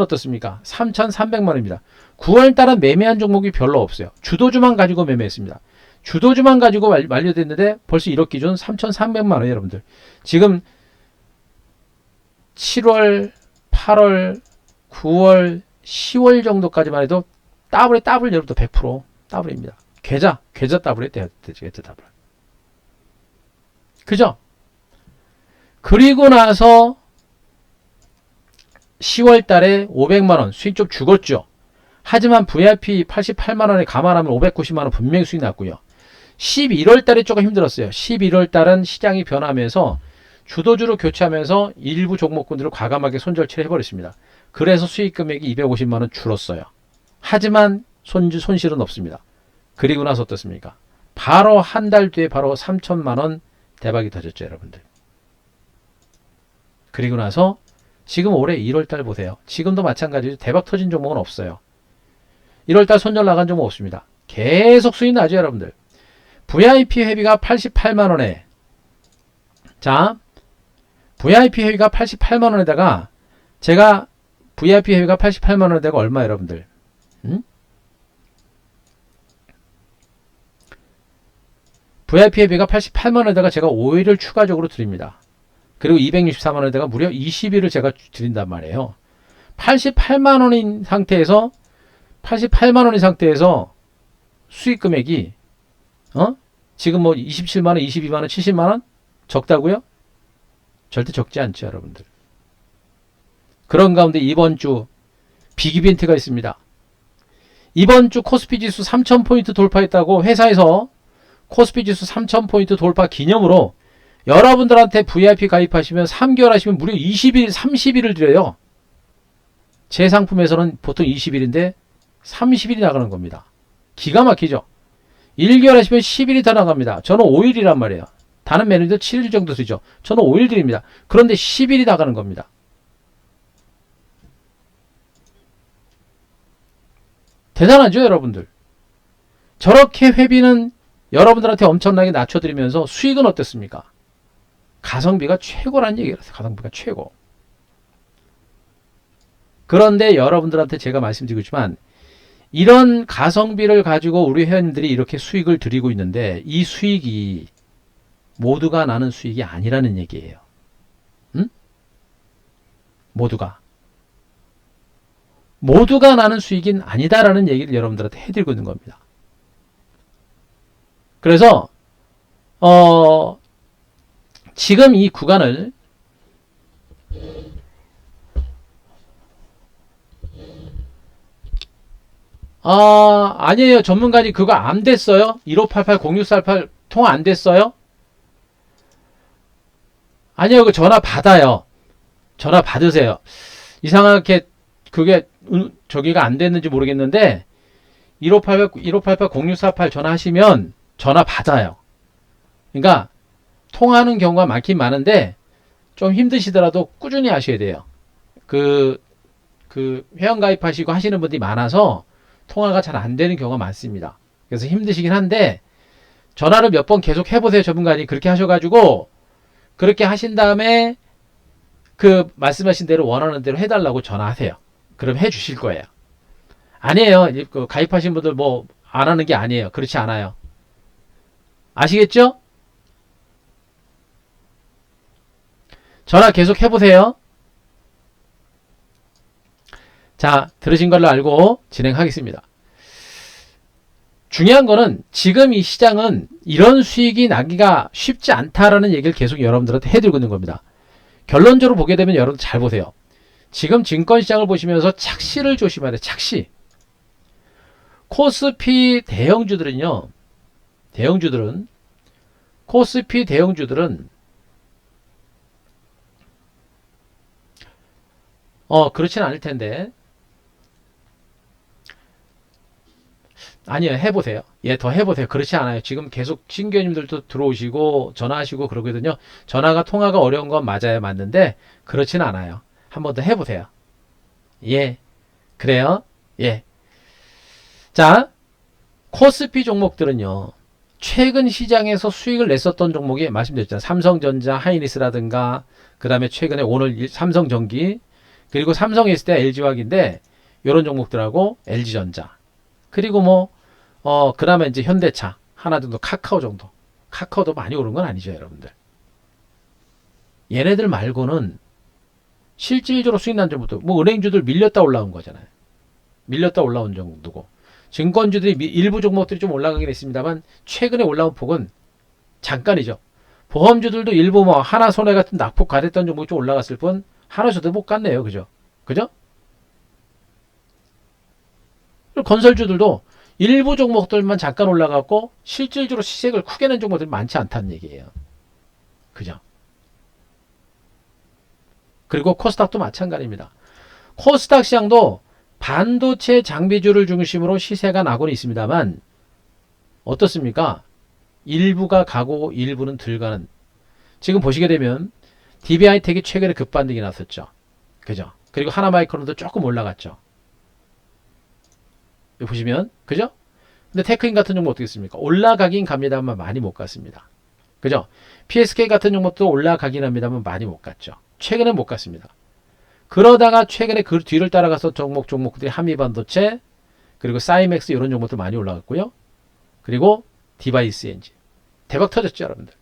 어떻습니까? 3,300만 원입니다. 9월 달은 매매한 종목이 별로 없어요. 주도주만 가지고 매매했습니다. 주도주만 가지고 완료됐는데 벌써 1억 기준 3,300만 원 여러분들. 지금 7월, 8월, 9월, 10월 정도까지만 해도 더블 여러분들 100% 더블입니다. 계좌 더블이 되죠. 더블. 그죠? 그리고 나서 10월 달에 500만 원 수익 좀 죽었죠. 하지만 VIP 88만 원에 감안하면 590만 원 분명히 수익 났고요. 11월 달에 조금 힘들었어요. 11월 달은 시장이 변하면서 주도주로 교체하면서 일부 종목군들을 과감하게 손절치를 해버렸습니다. 그래서 수익 금액이 250만 원 줄었어요. 하지만 손실은 없습니다. 그리고 나서 어떻습니까? 바로 한 달 뒤에 바로 3천만 원 대박이 터졌죠, 여러분들. 그리고 나서 지금 올해 1월 달 보세요. 지금도 마찬가지로 대박 터진 종목은 없어요. 1월 달 손절 나간 종목 없습니다. 계속 수익 나죠, 여러분들. VIP 회비가 88만 원에 자, VIP 회비가 88만 원에다가 제가 VIP 회비가 88만 원에다가 얼마 여러분들? VIP 회비가 88만 원에다가 제가 5일을 추가적으로 드립니다. 그리고 264만 원에다가 무려 20일을 제가 드린단 말이에요. 88만 원인 상태에서 수익 금액이 지금 뭐 27만원, 22만원, 70만원? 적다고요? 절대 적지 않죠, 여러분들. 그런 가운데 이번 주 빅 이벤트가 있습니다. 이번 주 코스피 지수 3000포인트 돌파했다고 회사에서 코스피 지수 3000포인트 돌파 기념으로 여러분들한테 VIP 가입하시면 3개월 하시면 무려 20일, 30일을 드려요. 제 상품에서는 보통 20일인데 30일이 나가는 겁니다. 기가 막히죠. 1개월 하시면 10일이 더 나갑니다. 저는 5일이란 말이에요. 다른 매니저 7일 정도 쓰죠. 저는 5일 드립니다. 그런데 10일이 나가는 겁니다. 대단하죠, 여러분들. 저렇게 회비는 여러분들한테 엄청나게 낮춰드리면서 수익은 어땠습니까? 가성비가 최고라는 얘기예요. 가성비가 최고. 그런데 여러분들한테 제가 말씀드리고 있지만 이런 가성비를 가지고 우리 회원님들이 이렇게 수익을 드리고 있는데 이 수익이 모두가 나는 수익이 아니라는 얘기예요. 응? 모두가 나는 수익인 아니다라는 얘기를 여러분들한테 해드리고 있는 겁니다. 그래서 지금 이 구간을 아니에요. 전문가님 그거 안 됐어요? 1588-0648 통화 안 됐어요? 아니요. 그 전화 받아요. 전화 받으세요. 이상하게 그게 저기가 안 됐는지 모르겠는데 1588-0648 전화하시면 전화 받아요. 그러니까 통화하는 경우가 많긴 많은데 좀 힘드시더라도 꾸준히 하셔야 돼요. 그 회원 가입하시고 하시는 분들이 많아서 통화가 잘 안 되는 경우가 많습니다. 그래서 힘드시긴 한데 전화를 몇 번 계속 해보세요. 전문가님 그렇게 하셔가지고 그렇게 하신 다음에 그 말씀하신 대로 원하는 대로 해달라고 전화하세요. 그럼 해주실 거예요. 아니에요. 그 가입하신 분들 뭐 안 하는 게 아니에요. 그렇지 않아요. 아시겠죠? 전화 계속 해보세요. 자, 들으신 걸로 알고 진행하겠습니다. 중요한 거는 지금 이 시장은 이런 수익이 나기가 쉽지 않다라는 얘기를 계속 여러분들한테 해드리고 있는 겁니다. 결론적으로 보게 되면 여러분 잘 보세요. 지금 증권시장을 보시면서 착시를 조심해야 돼요. 착시. 코스피 대형주들은요. 코스피 대형주들은 그렇지는 않을 텐데 아니요. 해보세요. 예, 더 해보세요. 그렇지 않아요. 지금 계속 신규님들도 들어오시고 전화하시고 그러거든요. 통화가 어려운 건 맞아요. 맞는데 그렇지는 않아요. 한 번 더 해보세요. 예, 그래요. 예. 자, 코스피 종목들은요. 최근 시장에서 수익을 냈었던 종목이 말씀드렸잖아요. 삼성전자, 하이닉스라든가 그 다음에 최근에 오늘 삼성전기 그리고 삼성 했을 때 LG화학인데 이런 종목들하고 LG전자 그리고 그 다음에 이제 현대차 하나 정도 카카오 정도 카카오도 많이 오른 건 아니죠 여러분들. 얘네들 말고는 실질적으로 수익 난 종목도 은행주들 밀렸다 올라온 거잖아요. 밀렸다 올라온 정도고 증권주들이 일부 종목들이 좀 올라가긴 했습니다만 최근에 올라온 폭은 잠깐이죠. 보험주들도 일부 하나손해 같은 낙폭 가됐던 종목이 좀 올라갔을 뿐 하나저도 못 갔네요. 그죠? 건설주들도 일부 종목들만 잠깐 올라갔고 실질적으로 시색을 크게 낸 종목들이 많지 않다는 얘기예요. 그죠? 그리고 코스닥도 마찬가지입니다. 코스닥 시장도 반도체 장비주를 중심으로 시세가 나고는 있습니다만 어떻습니까? 일부가 가고 일부는 들가는. 지금 보시게 되면 DB하이텍이 최근에 급반등이 났었죠. 그죠? 그리고 하나마이크론도 조금 올라갔죠. 여기 보시면 그죠? 근데 테크인 같은 종목 어떻게 했습니까? 올라가긴 갑니다만 많이 못 갔습니다. 그죠? PSK 같은 종목도 올라가긴 합니다만 많이 못 갔죠. 최근에 못 갔습니다. 그러다가 최근에 그 뒤를 따라가서 종목들이 한미반도체 그리고 사이맥스 이런 종목도 많이 올라갔고요. 그리고 디바이스 엔진 대박 터졌죠 여러분들.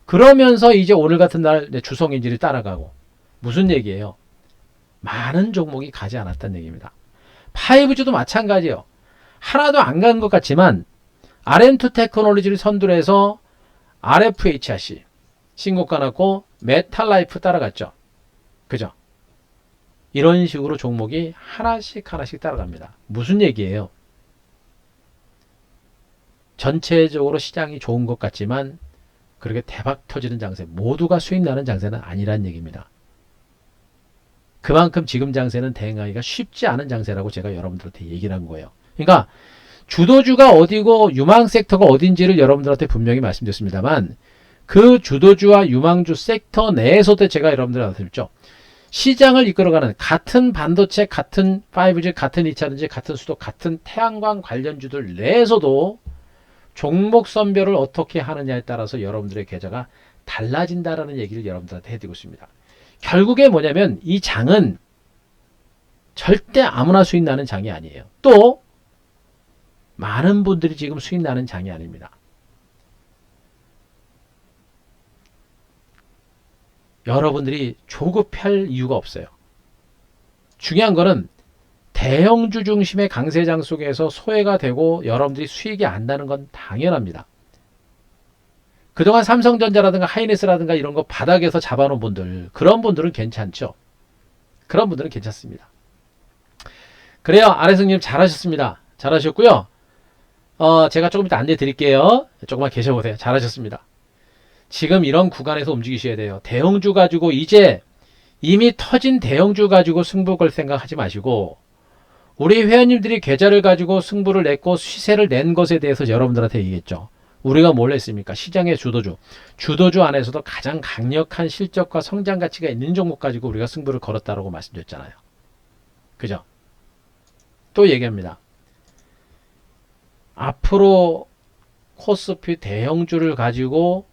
그러면서 이제 오늘 같은 날 주성 엔진이 따라가고 무슨 얘기예요? 많은 종목이 가지 않았다는 얘기입니다. 5G도 마찬가지예요. 하나도 안 간 것 같지만 RM2 테크놀로지를 선두로 해서 RFHRC 신고가 났고 메탈라이프 따라갔죠. 그죠? 이런 식으로 종목이 하나씩 하나씩 따라갑니다. 무슨 얘기예요? 전체적으로 시장이 좋은 것 같지만 그렇게 대박 터지는 장세, 모두가 수익 나는 장세는 아니란 얘기입니다. 그만큼 지금 장세는 대응하기가 쉽지 않은 장세라고 제가 여러분들한테 얘기를 한 거예요. 그러니까 주도주가 어디고 유망 섹터가 어딘지를 여러분들한테 분명히 말씀드렸습니다만 그 주도주와 유망주 섹터 내에서도 제가 여러분들한테 했죠. 시장을 이끌어가는 같은 반도체, 같은 5G, 같은 2차전지, 같은 수도, 같은 태양광 관련주들 내에서도 종목 선별을 어떻게 하느냐에 따라서 여러분들의 계좌가 달라진다라는 얘기를 여러분들한테 해드리고 있습니다. 결국에 뭐냐면 이 장은 절대 아무나 수익 나는 장이 아니에요. 또 많은 분들이 지금 수익 나는 장이 아닙니다. 여러분들이 조급할 이유가 없어요. 중요한 거는 대형주 중심의 강세장 속에서 소외가 되고 여러분들이 수익이 안 나는 건 당연합니다. 그동안 삼성전자라든가 하이닉스라든가 이런 거 바닥에서 잡아놓은 분들, 그런 분들은 괜찮죠. 그런 분들은 괜찮습니다. 그래요. 아래승님 잘하셨습니다. 잘하셨고요. 제가 조금 이따 안내 드릴게요. 조금만 계셔보세요. 잘하셨습니다. 지금 이런 구간에서 움직이셔야 돼요. 대형주 가지고 이제 이미 터진 대형주 가지고 승부 걸 생각하지 마시고 우리 회원님들이 계좌를 가지고 승부를 냈고 시세를 낸 것에 대해서 여러분들한테 얘기했죠. 우리가 뭘 했습니까? 시장의 주도주. 주도주 안에서도 가장 강력한 실적과 성장 가치가 있는 종목 가지고 우리가 승부를 걸었다라고 말씀드렸잖아요. 그죠? 또 얘기합니다. 앞으로 코스피 대형주를 가지고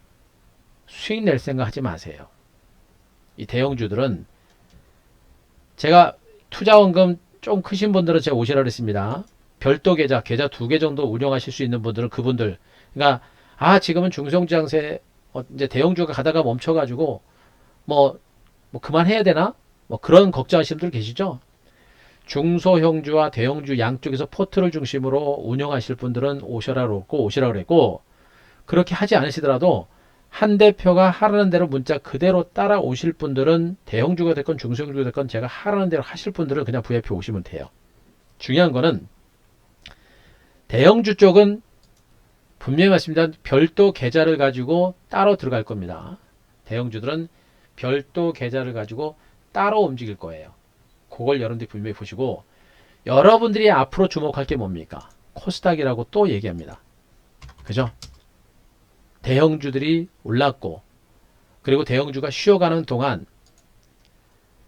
수익 낼 생각 하지 마세요. 이 대형주들은 제가 투자원금 좀 크신 분들은 제가 오시라 그랬습니다. 별도 계좌 2개 정도 운영하실 수 있는 분들은 그분들, 그러니까 지금은 중소형주 장세 이제 대형주가 가다가 멈춰가지고 뭐 그만해야 되나? 뭐 그런 걱정하시는 분들 계시죠? 중소형주와 대형주 양쪽에서 포트를 중심으로 운영하실 분들은 오시라 그랬고 그렇게 하지 않으시더라도 한 대표가 하라는 대로 문자 그대로 따라오실 분들은 대형주가 됐건 중소형주가 됐건 제가 하라는 대로 하실 분들은 그냥 VIP 오시면 돼요. 중요한 거는 대형주 쪽은 분명히 말씀드린 별도 계좌를 가지고 따로 들어갈 겁니다. 대형주들은 별도 계좌를 가지고 따로 움직일 거예요. 그걸 여러분들이 분명히 보시고 여러분들이 앞으로 주목할 게 뭡니까? 코스닥이라고 또 얘기합니다. 그죠? 대형주들이 올랐고 그리고 대형주가 쉬어가는 동안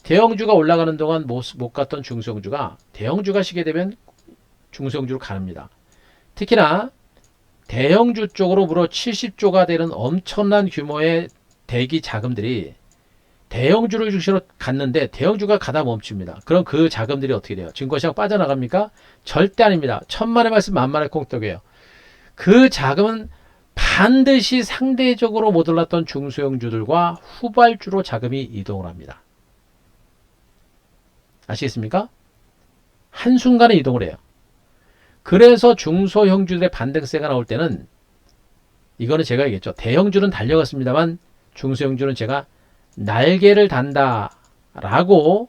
대형주가 올라가는 동안 못 갔던 중소형주가 대형주가 쉬게 되면 중소형주로 갑니다. 특히나 대형주 쪽으로 무려 70조가 되는 엄청난 규모의 대기 자금들이 대형주를 중심으로 갔는데 대형주가 가다 멈춥니다. 그럼 그 자금들이 어떻게 돼요? 증권시장 빠져나갑니까? 절대 아닙니다. 천만의 말씀 만만의 콩떡이에요. 그 자금은 반드시 상대적으로 못 올랐던 중소형주들과 후발주로 자금이 이동을 합니다. 아시겠습니까? 한순간에 이동을 해요. 그래서 중소형주들의 반등세가 나올 때는 이거는 제가 얘기했죠. 대형주는 달려갔습니다만 중소형주는 제가 날개를 단다 라고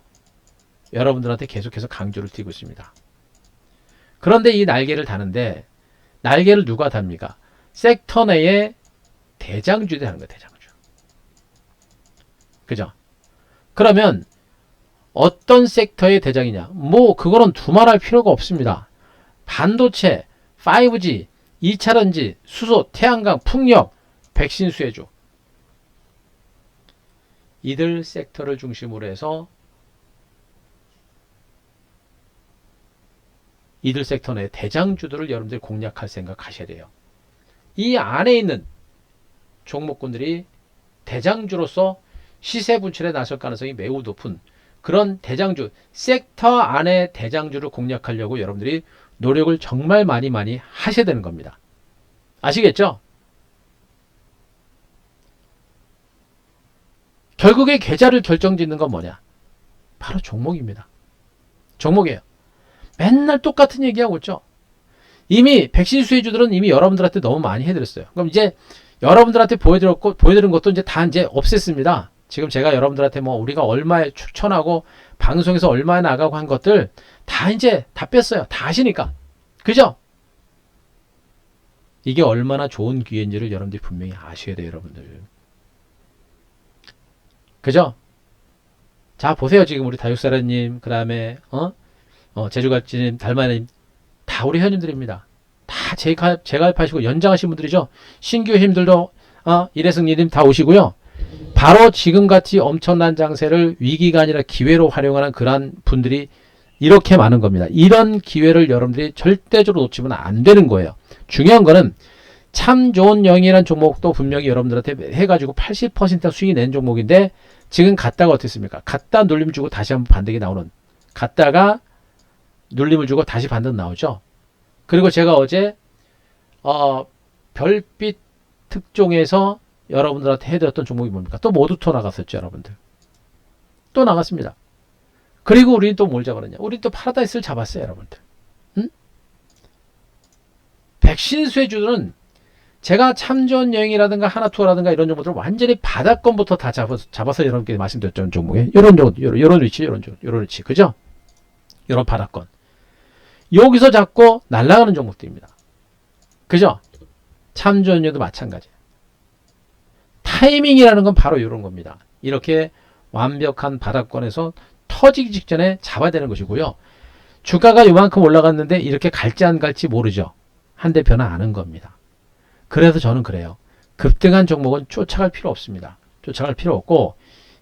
여러분들한테 계속해서 강조를 드리고 있습니다. 그런데 이 날개를 다는데 날개를 누가 답니까? 섹터 내에 대장주들이 하는 거예요. 대장주. 그죠? 그러면 어떤 섹터의 대장이냐? 그거는 두말할 필요가 없습니다. 반도체, 5G, 2차전지, 수소, 태양광, 풍력, 백신 수혜주. 이들 섹터를 중심으로 해서 이들 섹터 내 대장주들을 여러분들이 공략할 생각 하셔야 돼요. 이 안에 있는 종목군들이 대장주로서 시세 분출에 나설 가능성이 매우 높은 그런 대장주, 섹터 안에 대장주를 공략하려고 여러분들이 노력을 정말 많이 하셔야 되는 겁니다. 아시겠죠? 결국에 계좌를 결정짓는 건 뭐냐? 바로 종목입니다. 종목이에요. 맨날 똑같은 얘기하고 있죠. 이미 백신 수혜주들은 이미 여러분들한테 너무 많이 해드렸어요. 그럼 이제 여러분들한테 보여드린 것도 이제 다 이제 없앴습니다. 지금 제가 여러분들한테 뭐 우리가 얼마에 추천하고 방송에서 얼마에 나가고 한 것들 다 이제 다 뺐어요. 다 아시니까. 그죠? 이게 얼마나 좋은 기회인지를 여러분들이 분명히 아셔야 돼요, 여러분들. 그죠? 자, 보세요. 지금 우리 다육사라님, 그 다음에, 제주갈치님, 달마님, 다 우리 회원님들입니다. 다 재가입하시고 연장하신 분들이죠. 신규 회원님들도, 이래승님 다 오시고요. 바로 지금같이 엄청난 장세를 위기가 아니라 기회로 활용하는 그러한 분들이 이렇게 많은 겁니다. 이런 기회를 여러분들이 절대적으로 놓치면 안 되는 거예요. 중요한 거는 참 좋은 영이라는 종목도 분명히 여러분들한테 해가지고 80% 수익이 낸 종목인데 지금 갔다가 어떻습니까? 갔다 눌림 주고 다시 한번 반등이 나오는, 갔다가 눌림을 주고 다시 반등 나오죠. 그리고 제가 어제 별빛 특종에서 여러분들한테 해드렸던 종목이 뭡니까? 또 모두토 나갔었죠, 여러분들. 또 나갔습니다. 그리고 우리는 또 뭘 잡았느냐? 우리는 또 파라다이스를 잡았어요, 여러분들. 응? 백신 수혜주들은 제가 참 좋은 여행이라든가 하나투어라든가 이런 종목들을 완전히 바닥권부터 다 잡아서 여러분께 말씀드렸던 종목에 이런 위치, 이런 위치, 그죠? 이런 바닥권. 여기서 잡고 날아가는 종목들입니다. 그죠? 참 좋은 여도 마찬가지. 타이밍이라는 건 바로 이런 겁니다. 이렇게 완벽한 바닥권에서 터지기 직전에 잡아야 되는 것이고요. 주가가 이만큼 올라갔는데 이렇게 갈지 안 갈지 모르죠. 한 대 변화 아는 겁니다. 그래서 저는 그래요. 급등한 종목은 쫓아갈 필요 없습니다. 쫓아갈 필요 없고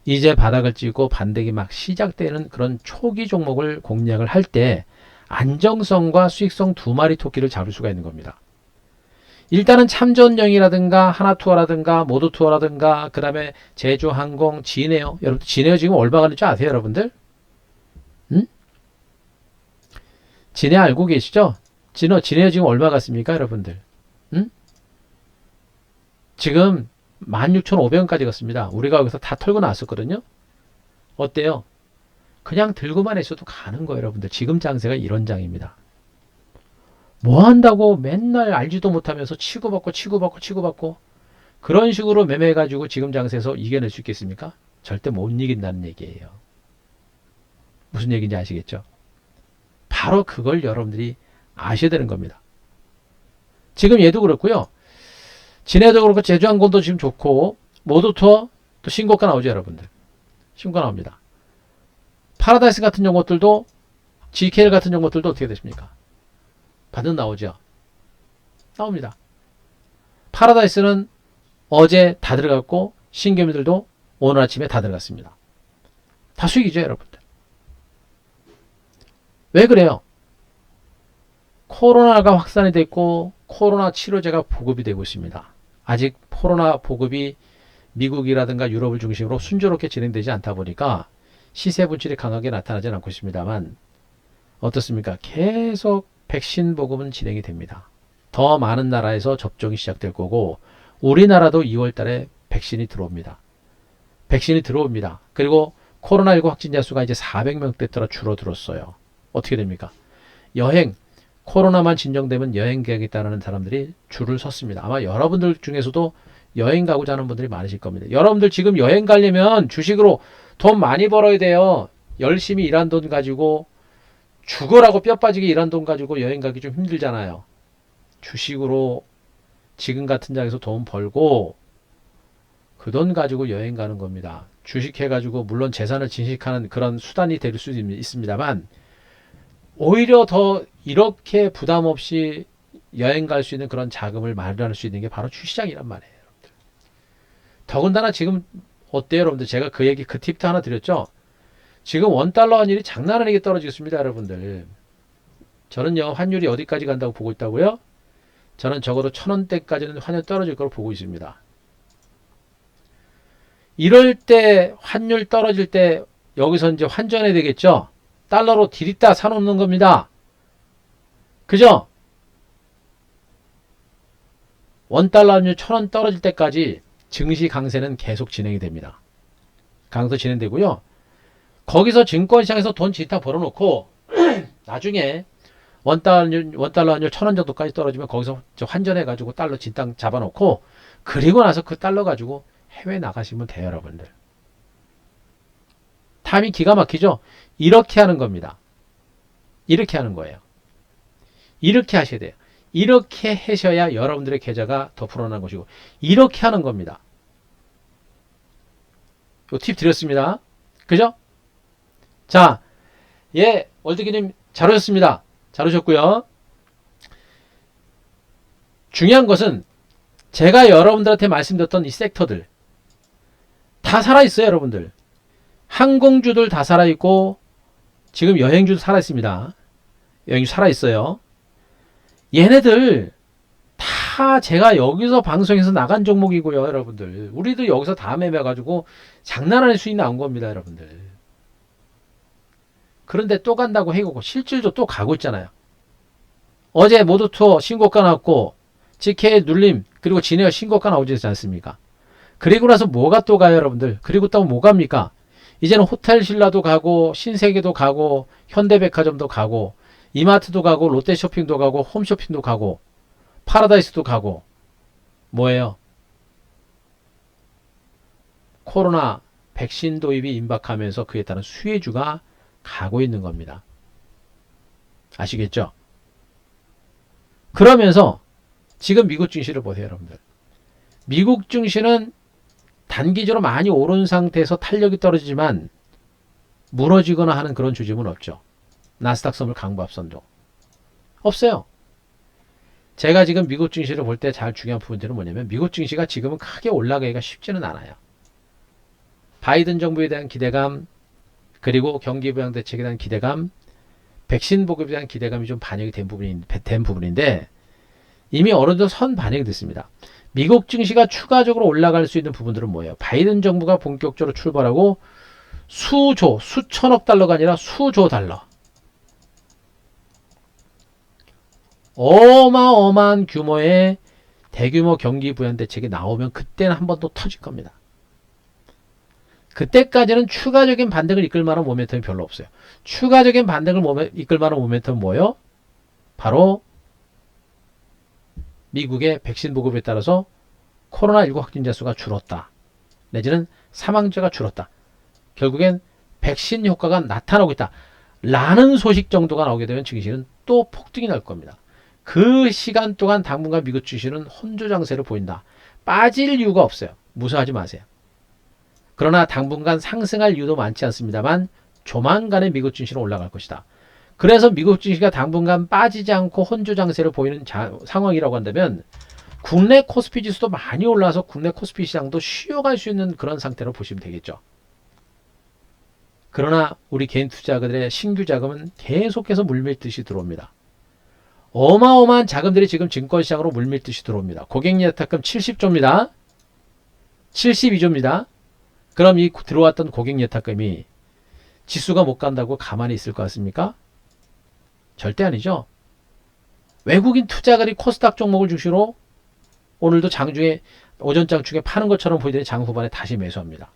이제 바닥을 찍고 반등이 막 시작되는 그런 초기 종목을 공략을 할 때 안정성과 수익성 두 마리 토끼를 잡을 수가 있는 겁니다. 일단은 참전영이라든가 하나투어라든가 모두투어라든가 그 다음에 제주항공, 진에어, 여러분 진에어 지금 얼마 가는지 아세요, 여러분들? 응? 진에어 알고 계시죠? 진에어 지금 얼마 갔습니까, 여러분들? 응? 지금 16,500원까지 갔습니다. 우리가 여기서 다 털고 나왔었거든요. 어때요? 그냥 들고만 있어도 가는 거예요, 여러분들. 지금 장세가 이런 장입니다. 뭐 한다고 맨날 알지도 못하면서 치고받고 그런 식으로 매매해가지고 지금 장세에서 이겨낼 수 있겠습니까? 절대 못 이긴다는 얘기예요. 무슨 얘기인지 아시겠죠? 바로 그걸 여러분들이 아셔야 되는 겁니다. 지금 얘도 그렇고요. 진해도 그렇고 제주항공도 지금 좋고 모두투어 또 신고가 나오죠, 여러분들. 신고가 나옵니다. 파라다이스 같은 종목들도 GKL 같은 종목들도 어떻게 되십니까? 반등 나오죠. 나옵니다. 파라다이스는 어제 다 들어갔고 신개미들도 오늘 아침에 다 들어갔습니다. 다 수익이죠, 여러분들. 왜 그래요? 코로나가 확산이 됐고 코로나 치료제가 보급이 되고 있습니다. 아직 코로나 보급이 미국이라든가 유럽을 중심으로 순조롭게 진행되지 않다 보니까 시세 분출이 강하게 나타나지 않고 있습니다만 어떻습니까? 계속 백신 보급은 진행이 됩니다. 더 많은 나라에서 접종이 시작될 거고 우리나라도 2월 달에 백신이 들어옵니다. 그리고 코로나19 확진자 수가 이제 400명대로 줄어들었어요. 어떻게 됩니까? 여행, 코로나만 진정되면 여행 계획에 따르는 사람들이 줄을 섰습니다. 아마 여러분들 중에서도 여행 가고자 하는 분들이 많으실 겁니다. 여러분들 지금 여행 가려면 주식으로 돈 많이 벌어야 돼요. 열심히 일한 돈 가지고 죽으라고 뼈 빠지게 일한 돈 가지고 여행 가기 좀 힘들잖아요. 주식으로 지금 같은 장에서 돈 벌고 그 돈 가지고 여행 가는 겁니다. 주식해가지고 물론 재산을 증식하는 그런 수단이 될 수 있습니다만 오히려 더 이렇게 부담 없이 여행 갈 수 있는 그런 자금을 마련할 수 있는 게 바로 주시장이란 말이에요. 여러분들. 더군다나 지금 어때요, 여러분들? 제가 그 얘기, 그 팁도 하나 드렸죠? 지금 원달러 환율이 장난 아니게 떨어지고 있습니다, 여러분들. 저는요, 환율이 어디까지 간다고 보고 있다고요? 저는 적어도 1,000원대까지는 환율 떨어질 거로 보고 있습니다. 이럴 때, 환율 떨어질 때, 여기서 이제 환전해야 되겠죠? 달러로 디립다 사놓는 겁니다. 그죠? 원달러 환율 1,000원 떨어질 때까지 증시 강세는 계속 진행이 됩니다. 강세 진행되고요. 거기서 증권시장에서 돈 지타 벌어놓고 나중에 원달러 환율 1,000원 정도까지 떨어지면 거기서 환전해가지고 달러 진땅 잡아놓고 그리고 나서 그 달러 가지고 해외 나가시면 돼요, 여러분들. 타이밍 기가 막히죠? 이렇게 하는 겁니다. 이렇게 하는 거예요. 이렇게 하셔야 돼요. 이렇게 하셔야 여러분들의 계좌가 더 불어난 것이고 이렇게 하는 겁니다. 요 팁 드렸습니다. 그죠? 자, 예, 월드기님 잘 오셨습니다. 잘 오셨고요. 중요한 것은 제가 여러분들한테 말씀드렸던 이 섹터들 다 살아있어요, 여러분들. 항공주들 다 살아있고 지금 여행주도 살아있습니다. 여행주 살아있어요. 얘네들 다 제가 여기서 방송에서 나간 종목이고요, 여러분들. 우리도 여기서 다 매매해가지고 장난 아닐 수익 나온 겁니다, 여러분들. 그런데 또 간다고 해고 실질도 또 가고 있잖아요. 어제 모두투어 신고가 나왔고 GK 눌림 그리고 진에어 신고가 나오지 않습니까? 그리고 나서 뭐가 또 가요, 여러분들? 그리고 또 뭐 갑니까? 이제는 호텔 신라도 가고 신세계도 가고 현대백화점도 가고 이마트도 가고 롯데쇼핑도 가고 홈쇼핑도 가고 파라다이스도 가고 뭐예요? 코로나 백신 도입이 임박하면서 그에 따른 수혜주가 가고 있는 겁니다. 아시겠죠? 그러면서 지금 미국 증시를 보세요, 여러분들. 미국 증시는 단기적으로 많이 오른 상태에서 탄력이 떨어지지만 무너지거나 하는 그런 조짐은 없죠. 나스닥 선물 강보합선도 없어요. 제가 지금 미국 증시를 볼 때 잘 중요한 부분들은 뭐냐면 미국 증시가 지금은 크게 올라가기가 쉽지는 않아요. 바이든 정부에 대한 기대감 그리고 경기 부양 대책에 대한 기대감 백신 보급에 대한 기대감이 좀 반영이 된 부분인데 이미 어느 정도 선 반영이 됐습니다. 미국 증시가 추가적으로 올라갈 수 있는 부분들은 뭐예요? 바이든 정부가 본격적으로 출발하고 수천억 달러가 아니라 수조 달러. 어마어마한 규모의 대규모 경기 부양 대책이 나오면 그때는 한 번 더 터질 겁니다. 그때까지는 추가적인 반등을 이끌 만한 모멘텀이 별로 없어요. 추가적인 반등을 이끌 만한 모멘텀은 뭐예요? 바로 미국의 백신 보급에 따라서 코로나19 확진자 수가 줄었다. 내지는 사망자가 줄었다. 결국엔 백신 효과가 나타나고 있다. 라는 소식 정도가 나오게 되면 증시는 또 폭등이 날 겁니다. 그 시간 동안 당분간 미국 증시는 혼조장세를 보인다. 빠질 이유가 없어요. 무서워하지 마세요. 그러나 당분간 상승할 이유도 많지 않습니다만 조만간에 미국 증시는 올라갈 것이다. 그래서 미국 증시가 당분간 빠지지 않고 혼조장세를 보이는 상황이라고 한다면 국내 코스피 지수도 많이 올라와서 국내 코스피 시장도 쉬어갈 수 있는 그런 상태로 보시면 되겠죠. 그러나 우리 개인 투자자들의 신규 자금은 계속해서 물밀듯이 들어옵니다. 어마어마한 자금들이 지금 증권시장으로 물밀듯이 들어옵니다. 고객예탁금 70조입니다. 72조입니다. 그럼 이 들어왔던 고객예탁금이 지수가 못 간다고 가만히 있을 것 같습니까? 절대 아니죠. 외국인 투자가들이 코스닥 종목을 중심으로 오늘도 장중에 오전장 중에 파는 것처럼 보이더니 장 후반에 다시 매수합니다.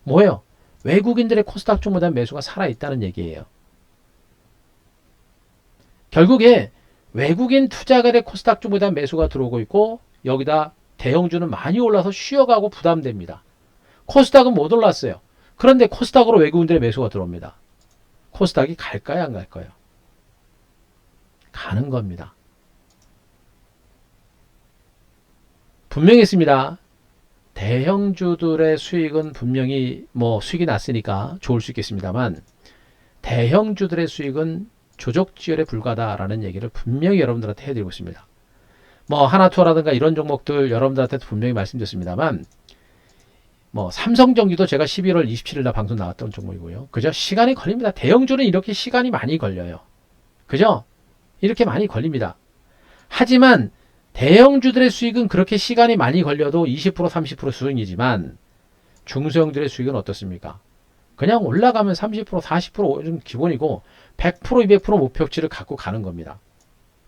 뭐예요? 외국인들의 코스닥 종목에 대한 매수가 살아있다는 얘기예요. 결국에 외국인 투자가들의 코스닥 종목에 대한 매수가 들어오고 있고 여기다 대형주는 많이 올라서 쉬어가고 부담됩니다. 코스닥은 못 올랐어요. 그런데 코스닥으로 외국인들의 매수가 들어옵니다. 코스닥이 갈까요? 안 갈까요? 가는 겁니다. 분명히 있습니다. 대형주들의 수익은 분명히 수익이 났으니까 좋을 수 있겠습니다만 대형주들의 수익은 조족지혈에 불과하다라는 얘기를 분명히 여러분들한테 해드리고 있습니다. 하나투어라든가 이런 종목들 여러분들한테도 분명히 말씀드렸습니다만 삼성전기도 제가 11월 27일 날 방송 나왔던 종목이고요. 그죠? 시간이 걸립니다. 대형주는 이렇게 시간이 많이 걸려요. 그죠? 이렇게 많이 걸립니다. 하지만 대형주들의 수익은 그렇게 시간이 많이 걸려도 20% 30% 수익이지만 중소형들의 수익은 어떻습니까? 그냥 올라가면 30% 40% 기본이고 100% 200% 목표치를 갖고 가는 겁니다.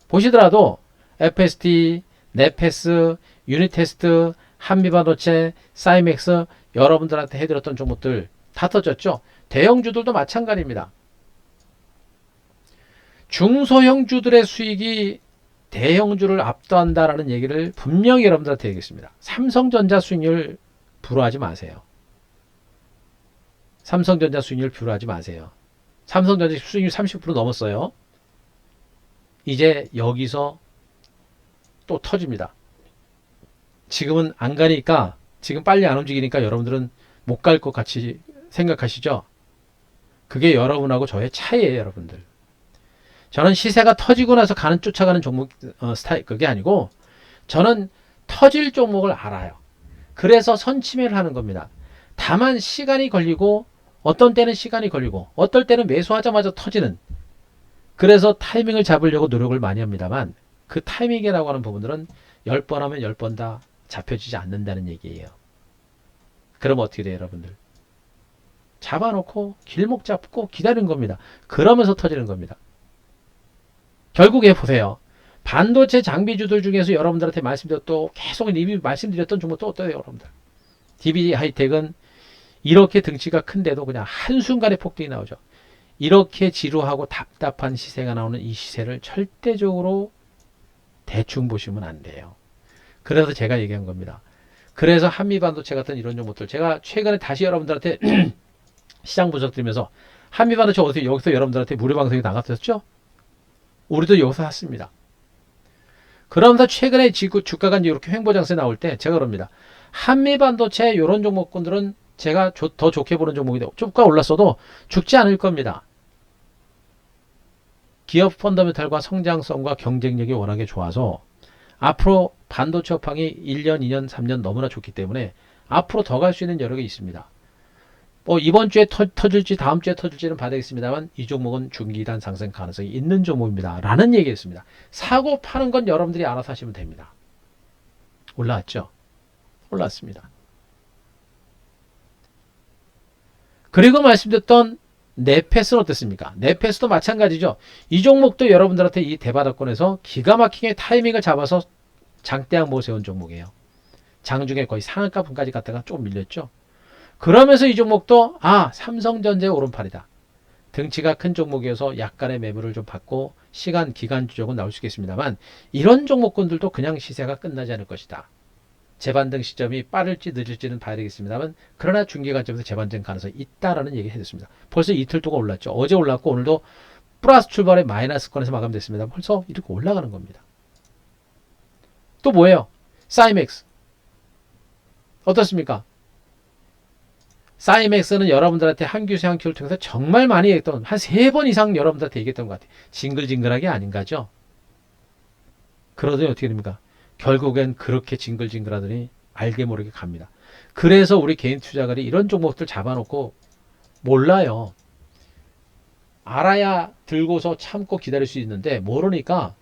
보시더라도 FST, 네페스, 유니테스트, 한미반도체, 사이맥스 여러분들한테 해드렸던 종목들 다 터졌죠. 대형주들도 마찬가지입니다. 중소형주들의 수익이 대형주를 압도한다라는 얘기를 분명히 여러분들한테 얘기했습니다. 삼성전자 수익률 불허하지 마세요. 삼성전자 수익률 불허하지 마세요. 삼성전자 수익률 30% 넘었어요. 이제 여기서 또 터집니다. 지금은 안 가니까, 지금 빨리 안 움직이니까 여러분들은 못 갈 것 같이 생각하시죠? 그게 여러분하고 저의 차이예요, 여러분들. 저는 시세가 터지고 나서 쫓아가는 종목 스타일, 그게 아니고 저는 터질 종목을 알아요. 그래서 선침해를 하는 겁니다. 다만 시간이 걸리고, 어떤 때는 시간이 걸리고, 어떨 때는 매수하자마자 터지는, 그래서 타이밍을 잡으려고 노력을 많이 합니다만, 그 타이밍이라고 하는 부분들은 10번 하면 10번 다 잡혀지지 않는다는 얘기예요. 그럼 어떻게 돼요, 여러분들? 잡아놓고 길목 잡고 기다리는 겁니다. 그러면서 터지는 겁니다. 결국에 보세요. 반도체 장비주들 중에서 여러분들한테 또 계속 리뷰 말씀드렸던 종목 또 어때요, 여러분들? DB 하이텍은 이렇게 등치가 큰데도 그냥 한순간에 폭등이 나오죠. 이렇게 지루하고 답답한 시세가 나오는 이 시세를 절대적으로 대충 보시면 안 돼요. 그래서 제가 얘기한 겁니다. 그래서 한미반도체 같은 이런 종목들, 제가 최근에 다시 여러분들한테 시장 분석 드리면서, 한미반도체 어디서 여기서 여러분들한테 무료 방송이 나갔었죠? 우리도 여기서 샀습니다. 그러면서 최근에 주가가 이렇게 횡보장세 나올 때 제가 그럽니다. 한미반도체 이런 종목군들은 제가 더 좋게 보는 종목인데, 주가 올랐어도 죽지 않을 겁니다. 기업 펀더멘탈과 성장성과 경쟁력이 워낙에 좋아서 앞으로 반도체 업황이 1년, 2년, 3년 너무나 좋기 때문에 앞으로 더 갈 수 있는 여력이 있습니다. 이번 주에 터질지 다음 주에 터질지는 봐야겠습니다만, 이 종목은 중기단 상승 가능성이 있는 종목입니다. 라는 얘기였습니다. 사고 파는 건 여러분들이 알아서 하시면 됩니다. 올라왔죠? 올랐습니다. 그리고 말씀드렸던 네페스는 어떻습니까? 네페스도 마찬가지죠. 이 종목도 여러분들한테 이 대바닥권에서 기가 막히게 타이밍을 잡아서 장대양 모세운 종목이에요. 장중에 거의 상한가분까지 갔다가 조금 밀렸죠. 그러면서 이 종목도 삼성전자의 오른팔이다. 등치가 큰 종목이어서 약간의 매물을 좀 받고 시간 기간 조정은 나올 수 있겠습니다만, 이런 종목군들도 그냥 시세가 끝나지 않을 것이다. 재반등 시점이 빠를지 늦을지는 봐야 되겠습니다만, 그러나 중기관점에서 재반등 가능성이 있다라는 얘기를 해줬습니다. 벌써 이틀 동안 올랐죠. 어제 올랐고 오늘도 플러스 출발에 마이너스권에서 마감됐습니다. 벌써 이렇게 올라가는 겁니다. 또 뭐예요? 사이맥스 어떻습니까? 사이맥스는 여러분들한테 한규세 한큐를 통해서 정말 많이 얘기했던, 한 3번 이상 여러분들한테 얘기했던 것 같아요. 징글징글하게 아닌가죠? 그러더니 어떻게 됩니까? 결국엔 그렇게 징글징글하더니 알게 모르게 갑니다. 그래서 우리 개인 투자가들이 이런 종목들 잡아놓고 몰라요. 알아야 들고서 참고 기다릴 수 있는데, 모르니까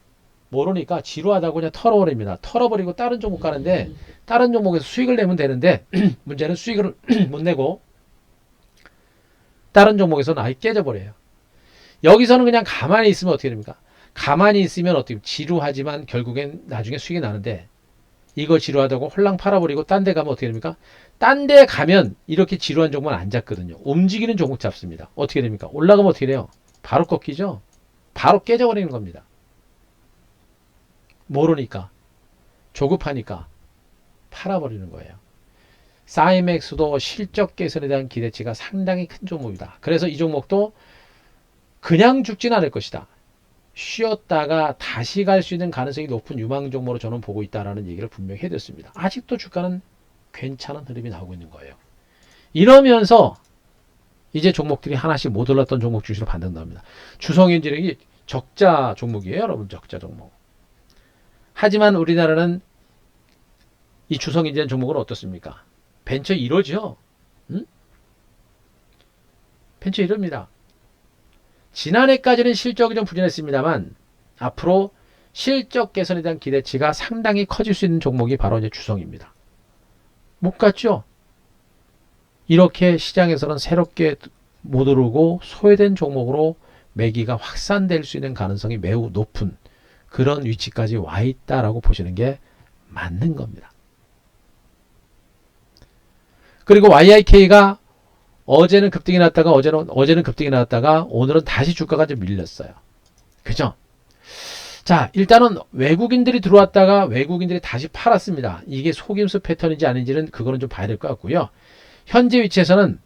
지루하다고 그냥 털어버립니다. 털어버리고 다른 종목 가는데, 다른 종목에서 수익을 내면 되는데 문제는 수익을 못 내고 다른 종목에서는 아예 깨져버려요. 여기서는 그냥 가만히 있으면 어떻게 됩니까? 가만히 있으면 어떻게 지루하지만 결국엔 나중에 수익이 나는데, 이거 지루하다고 홀랑 팔아버리고 딴 데 가면 어떻게 됩니까? 딴 데 가면 이렇게 지루한 종목은 안 잡거든요. 움직이는 종목 잡습니다. 어떻게 됩니까? 올라가면 어떻게 돼요? 바로 꺾이죠? 바로 깨져버리는 겁니다. 모르니까, 조급하니까 팔아버리는 거예요. 사이맥스도 실적 개선에 대한 기대치가 상당히 큰 종목이다. 그래서 이 종목도 그냥 죽진 않을 것이다. 쉬었다가 다시 갈 수 있는 가능성이 높은 유망 종목으로 저는 보고 있다라는 얘기를 분명히 해드렸습니다. 아직도 주가는 괜찮은 흐름이 나오고 있는 거예요. 이러면서 이제 종목들이 하나씩 못 올랐던 종목 중심으로 반등 나옵니다. 주성인지력이 적자 종목이에요, 여러분. 적자 종목. 하지만 우리나라는 이 주성인지력 종목은 어떻습니까? 벤처 1호죠. 응? 벤처 1호입니다. 지난해까지는 실적이 좀 부진했습니다만, 앞으로 실적 개선에 대한 기대치가 상당히 커질 수 있는 종목이 바로 이제 주성입니다. 못 갔죠? 이렇게 시장에서는 새롭게 못 오르고 소외된 종목으로 매기가 확산될 수 있는 가능성이 매우 높은 그런 위치까지 와 있다라고 보시는 게 맞는 겁니다. 그리고 YIK가 어제는 급등이 났다가 오늘은 다시 주가가 좀 밀렸어요. 그죠? 자, 일단은 외국인들이 들어왔다가 외국인들이 다시 팔았습니다. 이게 속임수 패턴인지 아닌지는 그거는 좀 봐야 될 것 같고요. 현재 위치에서는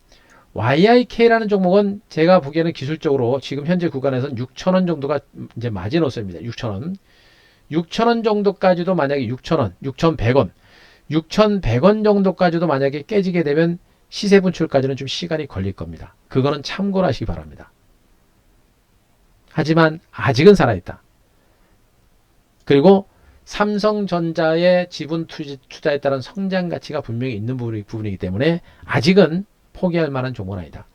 YIK라는 종목은 제가 보기에는 기술적으로 지금 현재 구간에서는 6,000원 정도가 이제 마지노선입니다. 6,000원. 6,000원 정도까지도 만약에 6,000원, 6,100원, 6,100원 정도까지도 만약에 깨지게 되면 시세 분출까지는 좀 시간이 걸릴 겁니다. 그거는 참고를 하시기 바랍니다. 하지만 아직은 살아있다. 그리고 삼성전자의 지분 투자에 따른 성장 가치가 분명히 있는 부분이기 때문에 아직은 포기할 만한 종목은 아니다.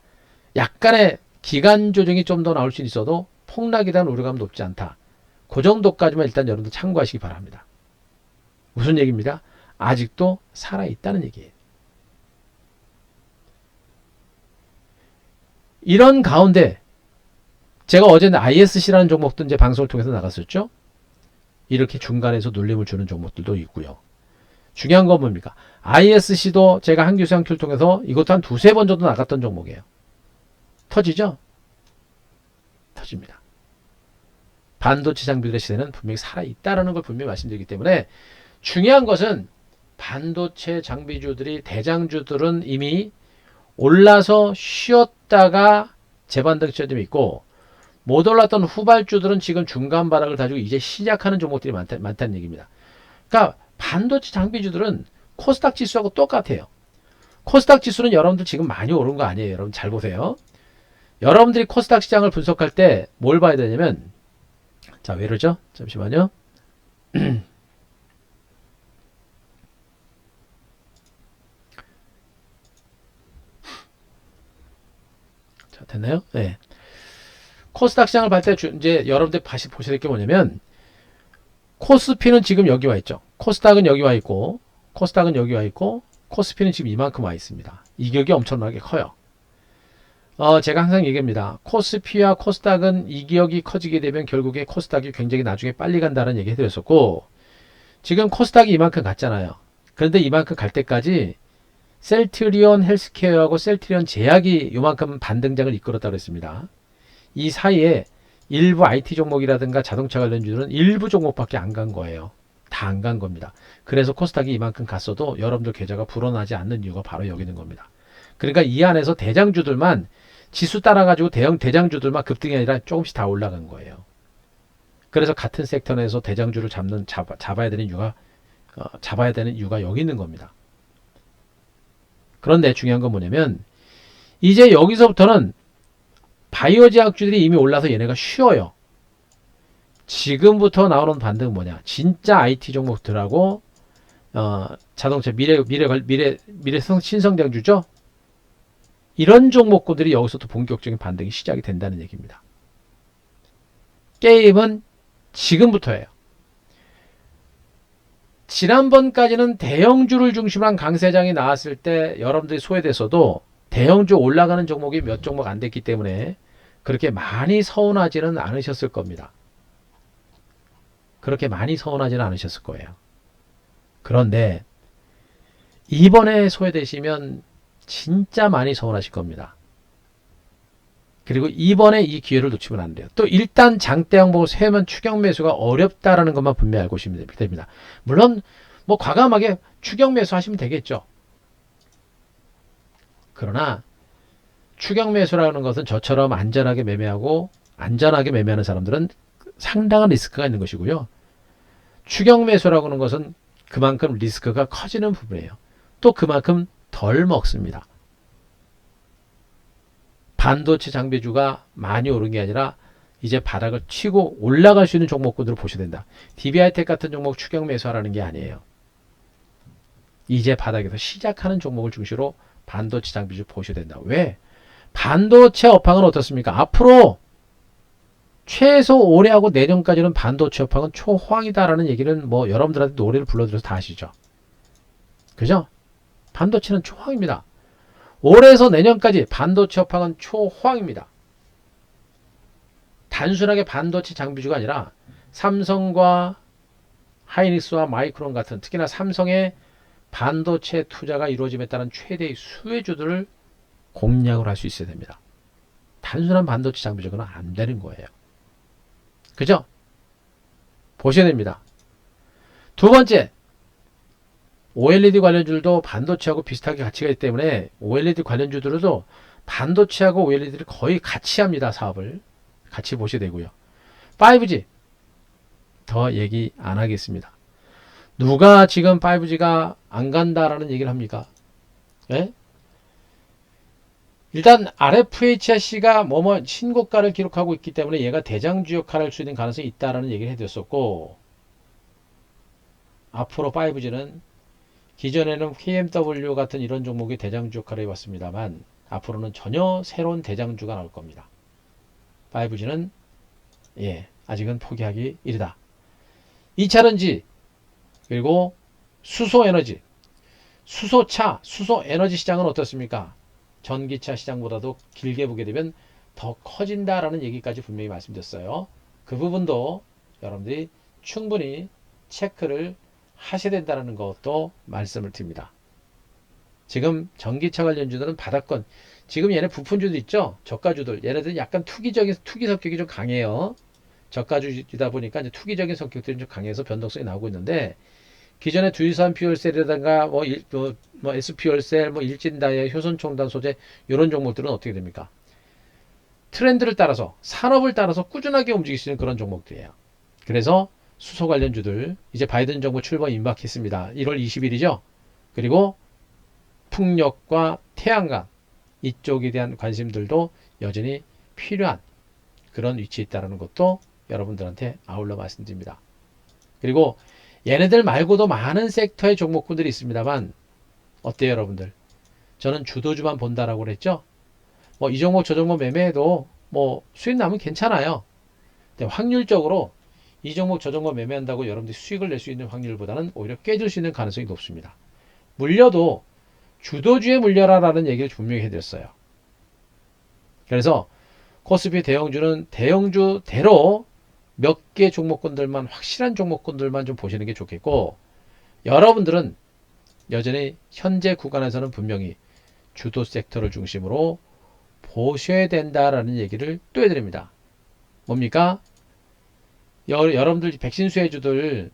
약간의 기간 조정이 좀 더 나올 수 있어도 폭락에 대한 우려감 높지 않다. 그 정도까지만 일단 여러분들 참고하시기 바랍니다. 무슨 얘기입니다? 아직도 살아있다는 얘기예요. 이런 가운데 제가 어제는 ISC라는 종목도 이제 방송을 통해서 나갔었죠. 이렇게 중간에서 눌림을 주는 종목들도 있고요. 중요한 건 뭡니까? ISC도 제가 한규수 한큐를 통해서 이것도 한 두세 번 정도 나갔던 종목이에요. 터지죠? 터집니다. 반도체 장비들의 시대는 분명히 살아있다는 걸 분명히 말씀드리기 때문에 중요한 것은 반도체 장비주들이 대장주들은 이미 올라서 쉬었다가 재반등 시점이 있고 못 올랐던 후발주들은 지금 중간 바닥을 다지고 이제 시작하는 종목들이 많다는 얘기입니다. 그러니까 반도체 장비주들은 코스닥 지수하고 똑같아요. 코스닥 지수는 여러분들 지금 많이 오른 거 아니에요. 여러분 잘 보세요. 여러분들이 코스닥 시장을 분석할 때 뭘 봐야 되냐면 자, 왜 이러죠? 잠시만요. 자, 됐나요? 네. 코스닥 시장을 볼 때 이제 여러분들 다시 보셔야 될 게 뭐냐면 코스피는 지금 여기 와 있죠. 코스닥은 여기 와 있고 코스닥은 여기 와 있고 코스피는 지금 이만큼 와 있습니다. 이격이 엄청나게 커요. 제가 항상 얘기합니다. 코스피와 코스닥은 이격이 커지게 되면 결국에 코스닥이 굉장히 나중에 빨리 간다는 얘기 해드렸었고 지금 코스닥이 이만큼 갔잖아요. 그런데 이만큼 갈 때까지 셀트리온 헬스케어하고 셀트리온 제약이 이만큼 반등장을 이끌었다고 했습니다. 이 사이에 일부 IT 종목이라든가 자동차 관련주들은 일부 종목밖에 안 간 거예요. 다 안 간 겁니다. 그래서 코스닥이 이만큼 갔어도 여러분들 계좌가 불어나지 않는 이유가 바로 여기 있는 겁니다. 그러니까 이 안에서 대장주들만 지수 따라가지고 대장주들만 급등이 아니라 조금씩 다 올라간 거예요. 그래서 같은 섹터 내에서 대장주를 잡아야 되는 이유가 여기 있는 겁니다. 그런데 중요한 건 뭐냐면 이제 여기서부터는 바이오 제약주들이 이미 올라서 얘네가 쉬어요. 지금부터 나오는 반등은 뭐냐? 진짜 IT 종목들하고 자동차 미래 신성장주죠. 이런 종목군들이 여기서부터 본격적인 반등이 시작이 된다는 얘기입니다. 게임은 지금부터예요. 지난번까지는 대형주를 중심으로 한 강세장이 나왔을 때 여러분들이 소외됐어도 대형주 올라가는 종목이 몇 종목 안 됐기 때문에 그렇게 많이 서운하지는 않으셨을 겁니다. 그렇게 많이 서운하지는 않으셨을 거예요. 그런데 이번에 소외되시면 진짜 많이 서운하실 겁니다. 그리고 이번에 이 기회를 놓치면 안 돼요. 또 일단 장대 항목을 세우면 추격 매수가 어렵다라는 것만 분명히 알고 계시면 됩니다. 물론 뭐 과감하게 추격 매수 하시면 되겠죠. 그러나 추격 매수라는 것은 저처럼 안전하게 매매하는 사람들은 상당한 리스크가 있는 것이고요. 추격 매수라고 하는 것은 그만큼 리스크가 커지는 부분이에요. 또 그만큼 덜 먹습니다. 반도체 장비주가 많이 오른 게 아니라 이제 바닥을 치고 올라갈 수 있는 종목군들을 보셔야 된다. DB하이텍 같은 종목 추격 매수하라는 게 아니에요. 이제 바닥에서 시작하는 종목을 중시로 반도체 장비주 보셔야 된다. 왜? 반도체 업황은 어떻습니까? 앞으로 최소 올해하고 내년까지는 반도체 업황은 초황이다라는 얘기는 뭐 여러분들한테 노래를 불러드려서 다 아시죠? 그죠? 반도체는 초황입니다. 올해에서 내년까지 반도체 업황은 초황입니다. 단순하게 반도체 장비주가 아니라 삼성과 하이닉스와 마이크론 같은 특히나 삼성의 반도체 투자가 이루어짐에 따른 최대의 수혜주들을 공략을 할 수 있어야 됩니다. 단순한 반도체 장비주는 안 되는 거예요. 그죠? 보셔야 됩니다. 두 번째, OLED 관련주들도 반도체하고 비슷하게 가치가 있기 때문에 OLED 관련주들도 반도체하고 OLED를 거의 같이 합니다. 사업을. 같이 보셔야 되고요. 5G 더 얘기 안 하겠습니다. 누가 지금 5G가 안 간다라는 얘기를 합니까? 예? 일단 RFHC가 뭐뭐 신고가를 기록하고 있기 때문에 얘가 대장주 역할을 할 수 있는 가능성이 있다라는 얘기를 해드렸었고, 앞으로 5G는 기존에는 KMW 같은 이런 종목이 대장주 역할을 해왔습니다만 앞으로는 전혀 새로운 대장주가 나올 겁니다. 5G는 아직은 포기하기 이르다. 2차전지 그리고 수소에너지, 수소차, 수소에너지 시장은 어떻습니까? 전기차 시장보다도 길게 보게 되면 더 커진다라는 얘기까지 분명히 말씀드렸어요. 그 부분도 여러분들이 충분히 체크를 하셔야 된다는 것도 말씀을 드립니다. 지금 전기차 관련주들은 바닥권, 지금 얘네 부품주들 있죠? 저가주들, 얘네들은 약간 투기 성격이 좀 강해요. 저가주이다 보니까 이제 투기적인 성격들이 좀 강해서 변동성이 나오고 있는데, 기존의 두유산 퓨얼셀이라든가 뭐 SP열셀, 뭐 일진다이아, 효선총단 소재 이런 종목들은 어떻게 됩니까? 트렌드를 따라서 산업을 따라서 꾸준하게 움직일 수 있는 그런 종목들이에요. 그래서 수소 관련주들 이제 바이든 정부 출범 임박했습니다. 1월 20일이죠. 그리고 풍력과 태양광 이쪽에 대한 관심들도 여전히 필요한 그런 위치에 있다는 것도 여러분들한테 아울러 말씀드립니다. 그리고 얘네들 말고도 많은 섹터의 종목군들이 있습니다만 어때요 여러분들? 저는 주도주만 본다라고 그랬죠. 뭐 이 종목 저 종목 매매해도 뭐 수익 나면 괜찮아요. 근데 확률적으로 이 종목 저 종목 매매한다고 여러분들이 수익을 낼 수 있는 확률보다는 오히려 깨질 수 있는 가능성이 높습니다. 물려도 주도주에 물려라라는 얘기를 분명히 해드렸어요. 그래서 코스피 대형주는 대형주대로 몇 개 종목군들만, 확실한 종목군들만 좀 보시는 게 좋겠고, 여러분들은 여전히 현재 구간에서는 분명히 주도 섹터를 중심으로 보셔야 된다라는 얘기를 또 해드립니다. 뭡니까? 여러분들 백신 수혜주들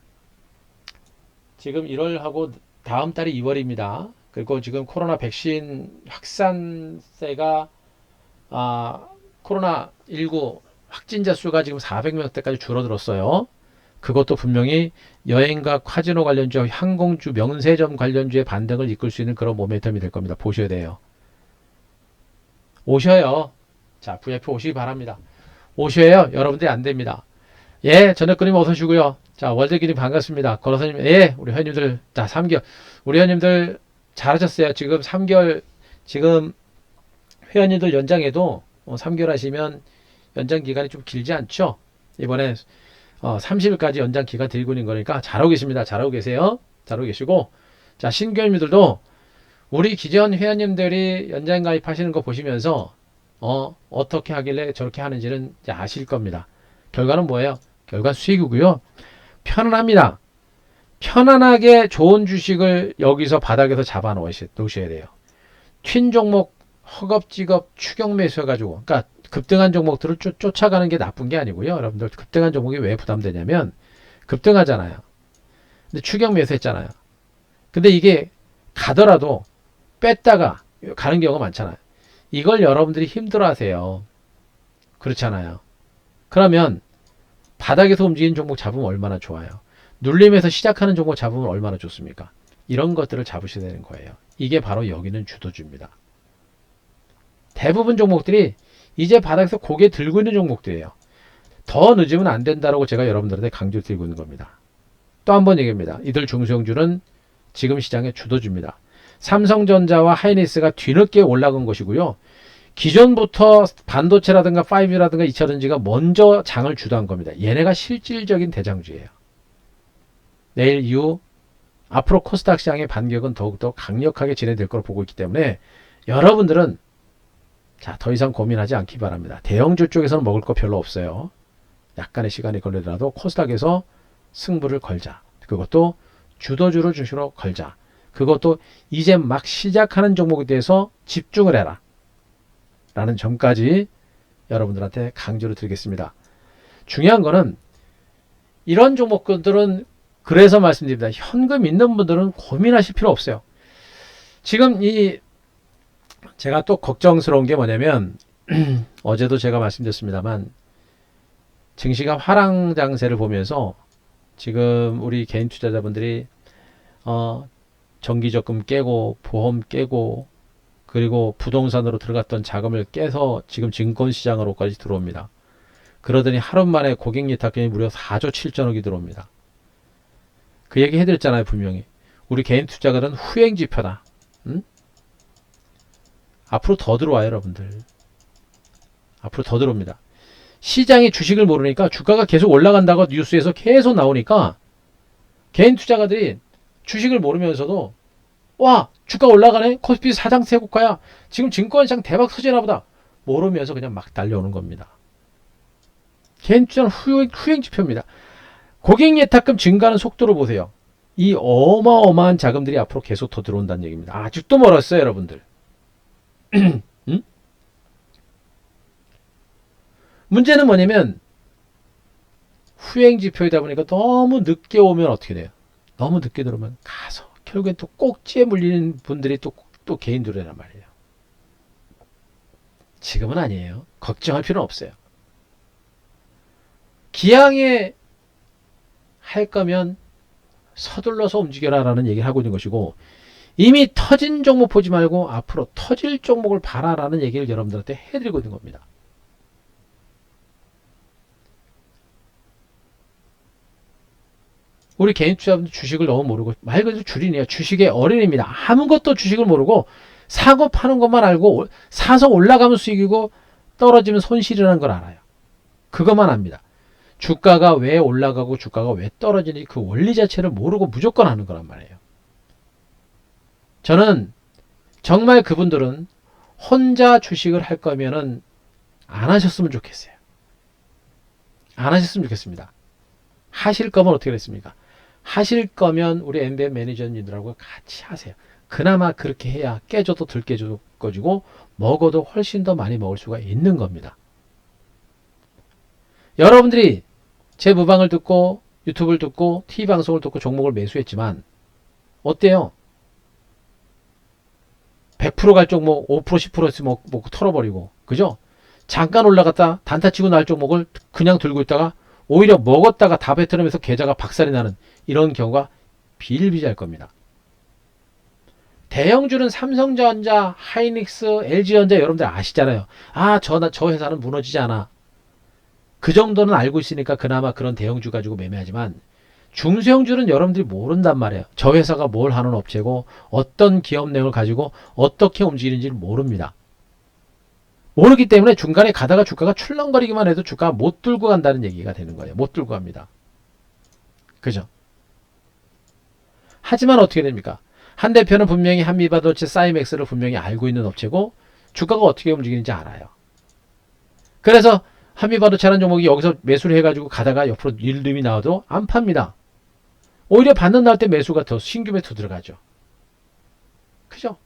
지금 1월하고 다음 달이 2월입니다. 그리고 지금 코로나 백신 확산세가 코로나19 확진자 수가 지금 400명대까지 줄어들었어요. 그것도 분명히 여행과 카지노 관련주, 항공주, 명세점 관련주의 반등을 이끌 수 있는 그런 모멘텀이 될 겁니다. 보셔야 돼요. 오셔요. 자, VIP 오시기 바랍니다. 오셔요. 여러분들이 안 됩니다. 예, 전역근님 어서 오시고요. 자, 월드기님 반갑습니다. 걸어서님, 예, 우리 회원님들, 자, 3개월. 우리 회원님들 잘하셨어요. 지금 3개월, 지금 회원님들 연장해도 3개월 하시면 연장 기간이 좀 길지 않죠? 이번에 30일까지 연장 기간 드리고 있는 거니까 잘하고 계십니다. 잘하고 계세요. 잘하고 계시고, 자, 신규회원님들도 우리 기존 회원님들이 연장 가입하시는 거 보시면서 어떻게 하길래 저렇게 하는지는 이제 아실 겁니다. 결과는 뭐예요? 결과 수익이고요. 편안합니다. 편안하게 좋은 주식을 여기서 바닥에서 잡아 놓으셔야 돼요. 튄 종목 허겁지겁 추격 매수해가지고, 그러니까 급등한 종목들을 쫓아가는 게 나쁜 게 아니고요. 여러분들 급등한 종목이 왜 부담되냐면 급등하잖아요. 근데 추격 매수했잖아요. 근데 이게 가더라도 뺐다가 가는 경우가 많잖아요. 이걸 여러분들이 힘들어하세요. 그렇잖아요. 그러면 바닥에서 움직이는 종목 잡으면 얼마나 좋아요. 눌림에서 시작하는 종목 잡으면 얼마나 좋습니까? 이런 것들을 잡으셔야 되는 거예요. 이게 바로 여기는 주도주입니다. 대부분 종목들이 이제 바닥에서 고개 들고 있는 종목들이에요. 더 늦으면 안 된다라고 제가 여러분들한테 강조 드리고 있는 겁니다. 또 한 번 얘기합니다. 이들 중소형주는 지금 시장의 주도주입니다. 삼성전자와 하이닉스가 뒤늦게 올라간 것이고요. 기존부터 반도체라든가 5G라든가 2차전지가 먼저 장을 주도한 겁니다. 얘네가 실질적인 대장주예요. 내일 이후 앞으로 코스닥 시장의 반격은 더욱더 강력하게 진행될 거로 보고 있기 때문에 여러분들은 자, 더 이상 고민하지 않기 바랍니다. 대형주 쪽에서는 먹을 거 별로 없어요. 약간의 시간이 걸리더라도 코스닥에서 승부를 걸자. 그것도 주도주를 중심으로 걸자. 그것도 이제 막 시작하는 종목에 대해서 집중을 해라. 라는 점까지 여러분들한테 강조를 드리겠습니다. 중요한 거는 이런 종목들은 그래서 말씀드립니다. 현금 있는 분들은 고민하실 필요 없어요. 지금 제가 또 걱정스러운 게 뭐냐면 어제도 제가 말씀드렸습니다만 증시가 하락 장세를 보면서 지금 우리 개인 투자자분들이 정기적금 깨고 보험 깨고 그리고 부동산으로 들어갔던 자금을 깨서 지금 증권시장으로까지 들어옵니다. 그러더니 하루 만에 고객 예탁금이 무려 4조 7천억이 들어옵니다. 그 얘기 해드렸잖아요. 분명히 우리 개인 투자가는 후행지표다. 응? 앞으로 더 들어와요. 여러분들 앞으로 더 들어옵니다. 시장이 주식을 모르니까 주가가 계속 올라간다고 뉴스에서 계속 나오니까 개인 투자가들이 주식을 모르면서도 와 주가 올라가네 코스피 사장 세고가야 지금 증권시장 대박 터지나 보다 모르면서 그냥 막 달려오는 겁니다. 개인 투자는 후행 지표입니다. 고객 예탁금 증가하는 속도를 보세요. 이 어마어마한 자금들이 앞으로 계속 더 들어온다는 얘기입니다. 아직도 멀었어요 여러분들. 응? 문제는 뭐냐면 후행 지표이다 보니까 너무 늦게 오면 어떻게 돼요? 너무 늦게 들어오면 가서 결국엔 또 꼭지에 물리는 분들이 또 개인들이란 말이에요. 지금은 아니에요. 걱정할 필요는 없어요. 기왕에 할 거면 서둘러서 움직여라 라는 얘기를 하고 있는 것이고 이미 터진 종목 보지 말고 앞으로 터질 종목을 봐라 라는 얘기를 여러분들한테 해드리고 있는 겁니다. 우리 개인 투자자분들 주식을 너무 모르고 말 그대로 주린이에요. 주식의 어린이입니다. 아무것도 주식을 모르고 사고 파는 것만 알고 사서 올라가면 수익이고 떨어지면 손실이라는 걸 알아요. 그것만 압니다. 주가가 왜 올라가고 주가가 왜 떨어지는지 그 원리 자체를 모르고 무조건 하는 거란 말이에요. 저는 정말 그분들은 혼자 주식을 할 거면은 안 하셨으면 좋겠어요. 안 하셨으면 좋겠습니다. 하실 거면 어떻게 됐습니까? 하실 거면 우리 MBM 매니저님들하고 같이 하세요. 그나마 그렇게 해야 깨져도 덜 깨져지고 먹어도 훨씬 더 많이 먹을 수가 있는 겁니다. 여러분들이 제 무방을 듣고 유튜브를 듣고 TV 방송을 듣고 종목을 매수했지만 어때요? 100%갈 종목 5% 10% 먹고 털어버리고 그죠? 잠깐 올라갔다 단타 치고 날 종목을 그냥 들고 있다가 오히려 먹었다가 다 뱉어내면서 계좌가 박살이 나는 이런 경우가 비일비재할 겁니다. 대형주는 삼성전자, 하이닉스, LG전자 여러분들 아시잖아요. 저 회사는 무너지지 않아. 그 정도는 알고 있으니까 그나마 그런 대형주 가지고 매매하지만 중소형주는 여러분들이 모른단 말이에요. 저 회사가 뭘 하는 업체고 어떤 기업 내용을 가지고 어떻게 움직이는지를 모릅니다. 모르기 때문에 중간에 가다가 주가가 출렁거리기만 해도 주가가 못 들고 간다는 얘기가 되는 거예요. 못 들고 갑니다. 그죠? 하지만 어떻게 됩니까? 한 대표는 분명히 한미반도체 사이맥스를 분명히 알고 있는 업체고 주가가 어떻게 움직이는지 알아요. 그래서 한미반도체라는 종목이 여기서 매수를 해가지고 가다가 옆으로 일름이 나와도 안 팝니다. 오히려 받는 날 때 매수가 더 신규 매수 들어가죠. 그죠?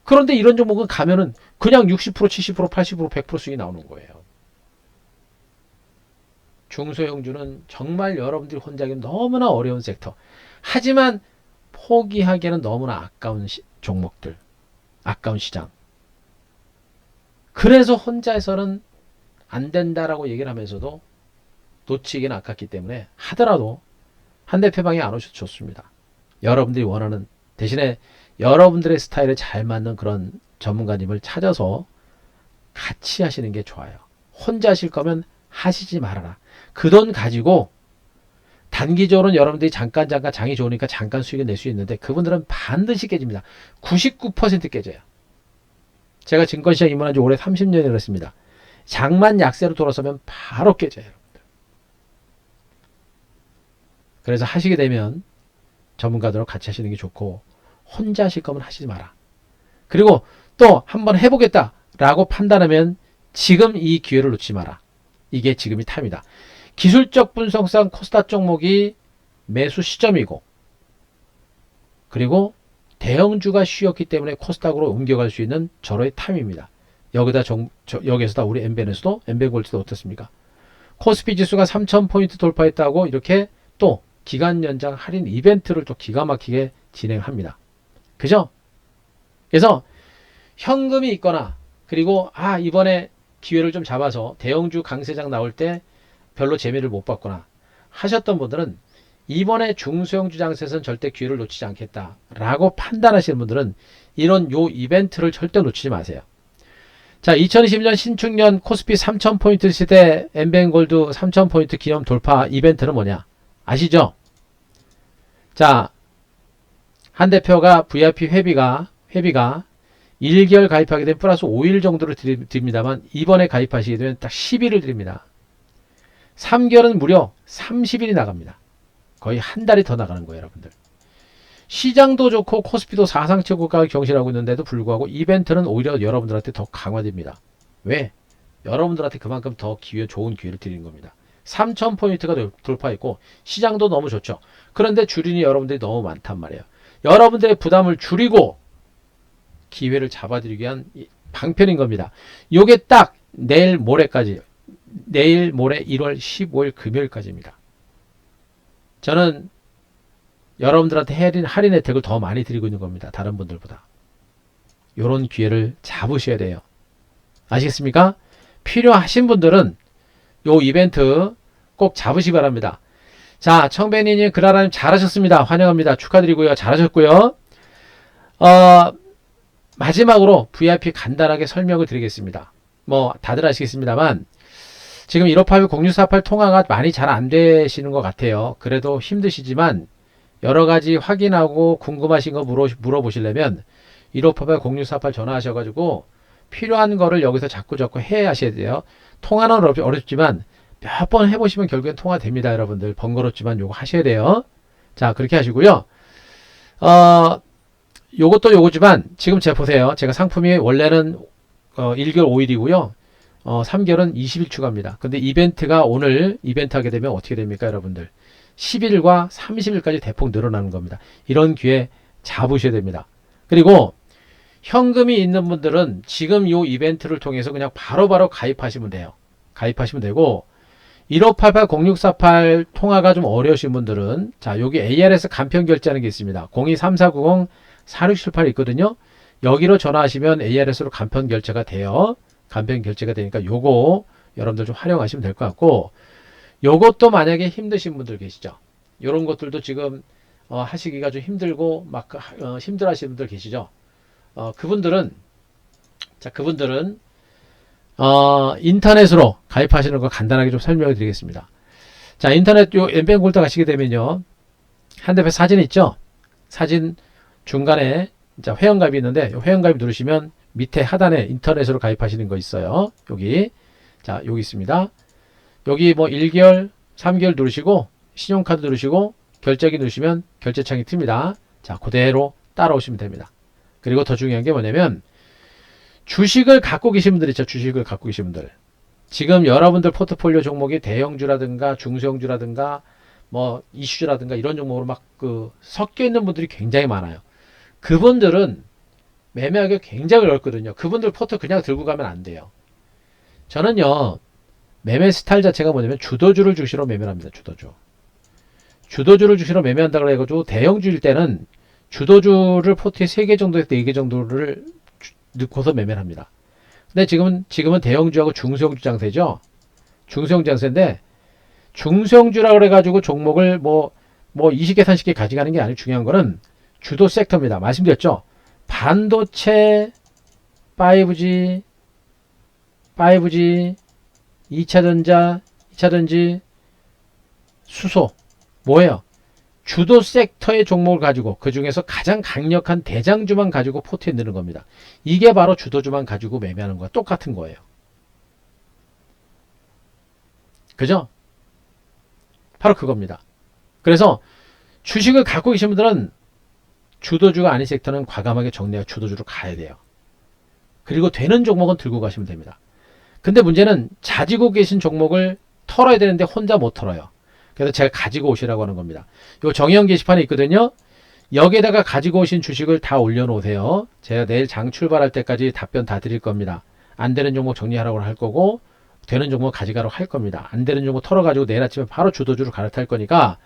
그런데 이런 종목은 가면은 그냥 60%, 70%, 80%, 100% 수익이 나오는 거예요. 중소형주는 정말 여러분들이 혼자 하기는 너무나 어려운 섹터. 하지만 포기하기에는 너무나 아까운 종목들. 아까운 시장. 그래서 혼자서는 안 된다라고 얘기를 하면서도 놓치기는 아깝기 때문에 하더라도 한 대표방에 안 오셔도 좋습니다. 여러분들이 원하는 대신에 여러분들의 스타일에 잘 맞는 그런 전문가님을 찾아서 같이 하시는 게 좋아요. 혼자 하실 거면 하시지 말아라. 그 돈 가지고 단기적으로는 여러분들이 잠깐 장이 좋으니까 잠깐 수익을 낼 수 있는데 그분들은 반드시 깨집니다. 99% 깨져요. 제가 증권시장 입문한 지 올해 30년이 그랬습니다. 장만 약세로 돌아서면 바로 깨져요. 여러분들. 그래서 하시게 되면 전문가들하고 같이 하시는 게 좋고 혼자 하실 거면 하시지 마라. 그리고 또 한번 해보겠다라고 판단하면 지금 이 기회를 놓치지 마라. 이게 지금이 타임이다. 기술적 분석상 코스닥 종목이 매수 시점이고 그리고 대형주가 쉬었기 때문에 코스닥으로 옮겨갈 수 있는 절호의 타임입니다. 여기에서다 우리 엔벤에서도 엔벤골드도 어떻습니까? 코스피 지수가 3000포인트 돌파했다고 이렇게 또 기간 연장 할인 이벤트를 또 기가 막히게 진행합니다. 그죠? 그래서 현금이 있거나 그리고 이번에 기회를 좀 잡아서 대형주 강세장 나올 때 별로 재미를 못 봤구나 하셨던 분들은 이번에 중소형주 장세에서는 절대 기회를 놓치지 않겠다라고 판단하시는 분들은 이런 요 이벤트를 절대 놓치지 마세요. 자, 2020년 신축년 코스피 3000포인트 시대 엔벤골드 3000포인트 기념 돌파 이벤트는 뭐냐? 아시죠? 자, 한 대표가 VIP 회비가 1개월 가입하게 되면 플러스 5일 정도를 드립니다만 이번에 가입하시게 되면 딱 10일을 드립니다. 3개월은 무려 30일이 나갑니다. 거의 한 달이 더 나가는 거예요, 여러분들. 시장도 좋고 코스피도 사상 최고가를 경신하고 있는데도 불구하고 이벤트는 오히려 여러분들한테 더 강화됩니다. 왜? 여러분들한테 그만큼 더 좋은 기회를 드리는 겁니다. 3000포인트가 돌파했고 시장도 너무 좋죠. 그런데 주린이 여러분들이 너무 많단 말이에요. 여러분들의 부담을 줄이고 기회를 잡아드리기 위한 방편인 겁니다. 요게 딱 내일 모레 1월 15일 금요일까지입니다. 저는 여러분들한테 할인 혜택을 더 많이 드리고 있는 겁니다. 다른 분들보다. 요런 기회를 잡으셔야 돼요. 아시겠습니까? 필요하신 분들은 요 이벤트 꼭 잡으시기 바랍니다. 자, 청배니님, 그라라님 잘하셨습니다. 환영합니다. 축하드리고요. 잘하셨고요. 마지막으로 VIP 간단하게 설명을 드리겠습니다. 뭐 다들 아시겠습니다만 지금 1581-0648 통화가 많이 잘 안 되시는 것 같아요. 그래도 힘드시지만 여러가지 확인하고 궁금하신 거 물어보시려면 1581-0648 전화하셔가지고 필요한 거를 여기서 자꾸 해 하셔야 돼요. 통화는 어렵지만 몇 번 해보시면 결국엔 통화됩니다. 여러분들 번거롭지만 요거 하셔야 돼요. 자, 그렇게 하시고요. 요것도 요거지만 지금 제가 보세요. 제가 상품이 원래는 1개월 5일이고요. 3개월은 20일 추가입니다. 근데 이벤트가 오늘 이벤트 하게 되면 어떻게 됩니까, 여러분들? 10일과 30일까지 대폭 늘어나는 겁니다. 이런 기회 잡으셔야 됩니다. 그리고 현금이 있는 분들은 지금 요 이벤트를 통해서 그냥 바로바로 가입하시면 돼요. 가입하시면 되고 1588-0648 통화가 좀 어려우신 분들은 자, 여기 ARS 간편 결제하는 게 있습니다. 023490-4678 있거든요. 여기로 전화하시면 ARS로 간편 결제가 돼요. 간편 결제가 되니까 요거 여러분들 좀 활용하시면 될 것 같고, 요것도 만약에 힘드신 분들 계시죠. 요런 것들도 지금 하시기가 좀 힘들고 막 힘들어 하시는 분들 계시죠. 그분들은 인터넷으로 가입하시는 거 간단하게 좀 설명을 드리겠습니다. 자, 인터넷 요 엔벤골드 가시게 되면요, 핸드폰 사진 있죠. 사진 중간에 자, 회원가입이 있는데 회원가입 누르시면 밑에 하단에 인터넷으로 가입하시는 거 있어요. 여기 자, 여기 있습니다. 여기 뭐 1개월 3개월 누르시고 신용카드 누르시고 결제기 누르시면 결제창이 틉니다. 자, 그대로 따라오시면 됩니다. 그리고 더 중요한 게 뭐냐면 주식을 갖고 계신 분들 있죠. 주식을 갖고 계신 분들, 지금 여러분들 포트폴리오 종목이 대형주라든가 중소형주라든가 뭐 이슈주라든가 이런 종목으로 막 섞여 있는 분들이 굉장히 많아요. 그분들은 매매하기가 굉장히 어렵거든요. 그분들 포트 그냥 들고 가면 안 돼요. 저는요, 매매 스타일 자체가 뭐냐면 주도주를 주시로 매매를 합니다. 주도주를 주시로 매매한다고 해가지고 대형주일 때는 주도주를 포트에 3개 정도에서 4개 정도를 넣고서 매매를 합니다. 근데 지금은 대형주하고 중소형주 장세죠. 중소형 장세인데 중소형주라고 그래가지고 종목을 뭐 20개 30개 가져가는 게 아니고 중요한 거는 주도 섹터입니다. 말씀드렸죠. 반도체, 5G, 2차전자, 2차전지, 수소, 뭐예요? 주도 섹터의 종목을 가지고 그 중에서 가장 강력한 대장주만 가지고 포트에 넣는 겁니다. 이게 바로 주도주만 가지고 매매하는 거와 똑같은 거예요. 그죠? 바로 그겁니다. 그래서 주식을 갖고 계신 분들은 주도주가 아닌 섹터는 과감하게 정리하고 주도주로 가야 돼요. 그리고 되는 종목은 들고 가시면 됩니다. 근데 문제는 가지고 계신 종목을 털어야 되는데 혼자 못 털어요. 그래서 제가 가지고 오시라고 하는 겁니다. 요 정의형 게시판에 있거든요. 여기에다가 가지고 오신 주식을 다 올려놓으세요. 제가 내일 장 출발할 때까지 답변 다 드릴 겁니다. 안 되는 종목 정리하라고 할 거고 되는 종목 가져가라고 할 겁니다. 안 되는 종목 털어가지고 내일 아침에 바로 주도주로 갈아탈 거니까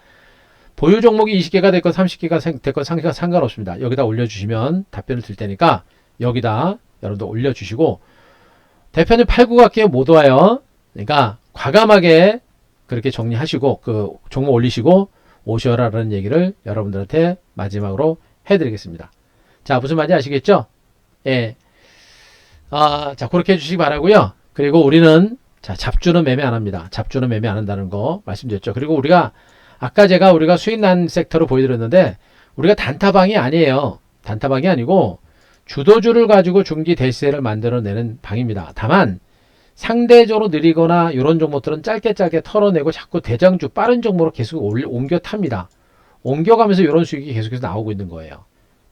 보유 종목이 20개가 됐건 30개가 됐건 상관없습니다. 여기다 올려주시면 답변을 드릴 테니까 여기다 여러분들 올려주시고 대표님 8구각기에 못 와요. 그러니까 과감하게 그렇게 정리하시고 그 종목 올리시고 오셔라라는 얘기를 여러분들한테 마지막으로 해드리겠습니다. 자, 무슨 말인지 아시겠죠? 예. 자, 그렇게 해주시기 바라고요. 그리고 우리는 자, 잡주는 매매 안 합니다. 잡주는 매매 안 한다는 거 말씀드렸죠. 그리고 우리가 아까 우리가 수익 난 섹터로 보여드렸는데 우리가 단타방이 아니에요. 단타방이 아니고 주도주를 가지고 중기 대세를 만들어내는 방입니다. 다만 상대적으로 느리거나 이런 종목들은 짧게 털어내고 자꾸 대장주 빠른 종목으로 계속 옮겨 탑니다. 옮겨가면서 이런 수익이 계속해서 나오고 있는 거예요.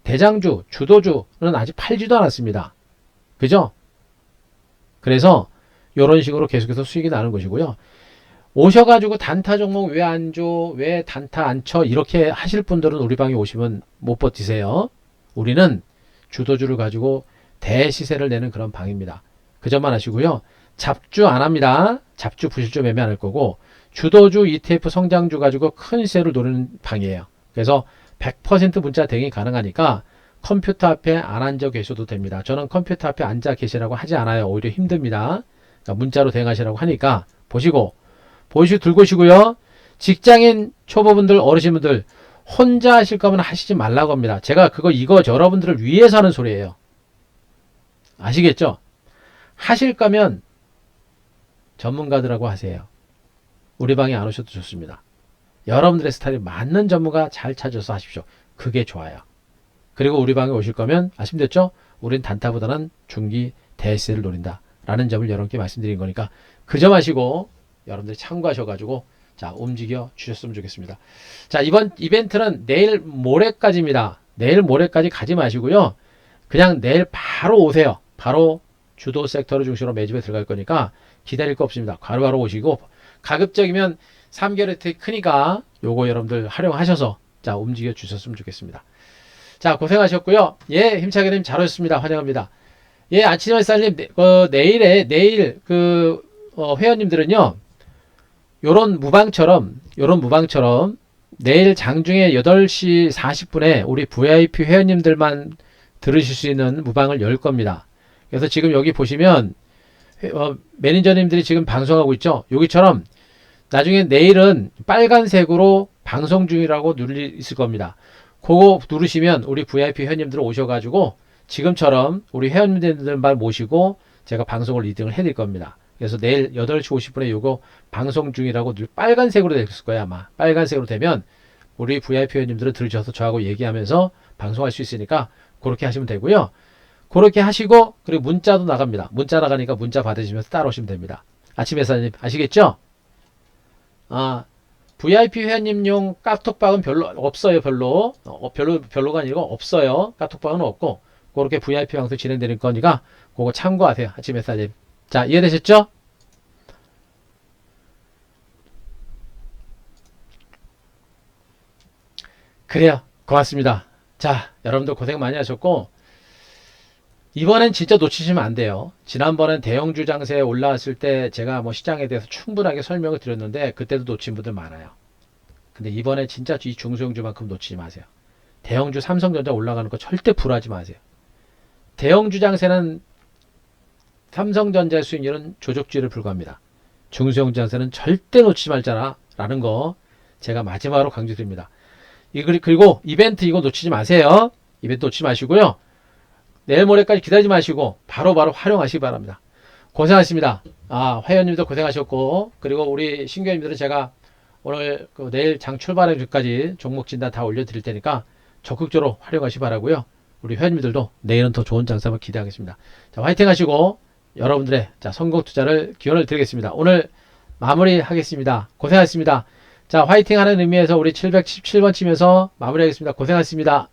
대장주, 주도주는 아직 팔지도 않았습니다. 그죠? 그래서 이런 식으로 계속해서 수익이 나는 것이고요. 오셔가지고 단타 종목 왜 안 줘? 왜 단타 안 쳐? 이렇게 하실 분들은 우리 방에 오시면 못 버티세요. 우리는 주도주를 가지고 대시세를 내는 그런 방입니다. 그 점만 아시고요. 잡주 안 합니다. 잡주 부실주 매매 안 할 거고 주도주 ETF 성장주 가지고 큰 시세를 노리는 방이에요. 그래서 100% 문자 대응이 가능하니까 컴퓨터 앞에 안 앉아 계셔도 됩니다. 저는 컴퓨터 앞에 앉아 계시라고 하지 않아요. 오히려 힘듭니다. 그러니까 문자로 대응하시라고 하니까 보시고 들고시고요. 직장인 초보분들 어르신분들 혼자 하실 거면 하시지 말라고 합니다. 제가 이거 여러분들을 위해서 하는 소리예요. 아시겠죠? 하실 거면 전문가들하고 하세요. 우리 방에 안 오셔도 좋습니다. 여러분들의 스타일에 맞는 전문가 잘 찾아서 하십시오. 그게 좋아요. 그리고 우리 방에 오실 거면 아시겠죠? 우린 단타보다는 중기 대세를 노린다 라는 점을 여러분께 말씀드린 거니까 그 점 아시고 여러분들이 참고하셔가지고 자 움직여 주셨으면 좋겠습니다. 자, 이번 이벤트는 내일 모레까지입니다. 내일 모레까지 가지 마시고요. 그냥 내일 바로 오세요. 바로 주도 섹터를 중심으로 매집에 들어갈 거니까 기다릴 거 없습니다. 바로 오시고 가급적이면 3개월 혜택이 크니까 요거 여러분들 활용하셔서 자 움직여 주셨으면 좋겠습니다. 자, 고생하셨고요. 예, 힘차게님 잘 오셨습니다. 환영합니다. 예, 아치마살님 내일 회원님들은요 요런 무방처럼 내일 장중에 8시 40분에 우리 VIP 회원님들만 들으실 수 있는 무방을 열 겁니다. 그래서 지금 여기 보시면 매니저님들이 지금 방송하고 있죠. 여기처럼 나중에 내일은 빨간색으로 방송 중이라고 있을 겁니다. 그거 누르시면 우리 VIP 회원님들 오셔가지고 지금처럼 우리 회원님들만 모시고 제가 방송을 리딩을 해드릴 겁니다. 그래서 내일 8시 50분에 요거 방송 중이라고 빨간색으로 됐을 거예요. 아마 빨간색으로 되면 우리 VIP 회원님들은 들으셔서 저하고 얘기하면서 방송할 수 있으니까 그렇게 하시면 되고요. 그렇게 하시고 그리고 문자도 나갑니다. 문자 나가니까 문자 받으시면서 따라오시면 됩니다. 아침 회사님 아시겠죠? VIP 회원님용 카톡방은 별로 없어요. 별로가 아니고 없어요. 카톡방은 없고 그렇게 VIP 방송 진행되는 거니까 그거 참고하세요. 아침 회사님. 자, 이해되셨죠? 그래요. 고맙습니다. 자, 여러분들 고생 많이 하셨고 이번엔 진짜 놓치시면 안 돼요. 지난번엔 대형주 장세에 올라왔을 때 제가 시장에 대해서 충분하게 설명을 드렸는데 그때도 놓친 분들 많아요. 근데 이번에 진짜 이 중소형주만큼 놓치지 마세요. 대형주 삼성전자 올라가는 거 절대 불하지 마세요. 대형주 장세는 삼성전자의 수익률은 조족주의를 불과합니다. 중소형주 장세는 절대 놓치지 말자라 라는 거 제가 마지막으로 강조드립니다. 그리고 이벤트 이거 놓치지 마세요. 이벤트 놓치지 마시고요. 내일 모레까지 기다리지 마시고 바로바로 활용하시기 바랍니다. 고생하셨습니다. 회원님도 고생하셨고 그리고 우리 신규회원님들은 제가 오늘 내일 장 출발하기 전까지 종목 진단 다 올려드릴 테니까 적극적으로 활용하시기 바라고요. 우리 회원님들도 내일은 더 좋은 장사만 기대하겠습니다. 자, 화이팅 하시고 여러분들의 성공 투자를 기원을 드리겠습니다. 오늘 마무리하겠습니다. 고생하셨습니다. 자, 화이팅 하는 의미에서 우리 717번 치면서 마무리하겠습니다. 고생하셨습니다.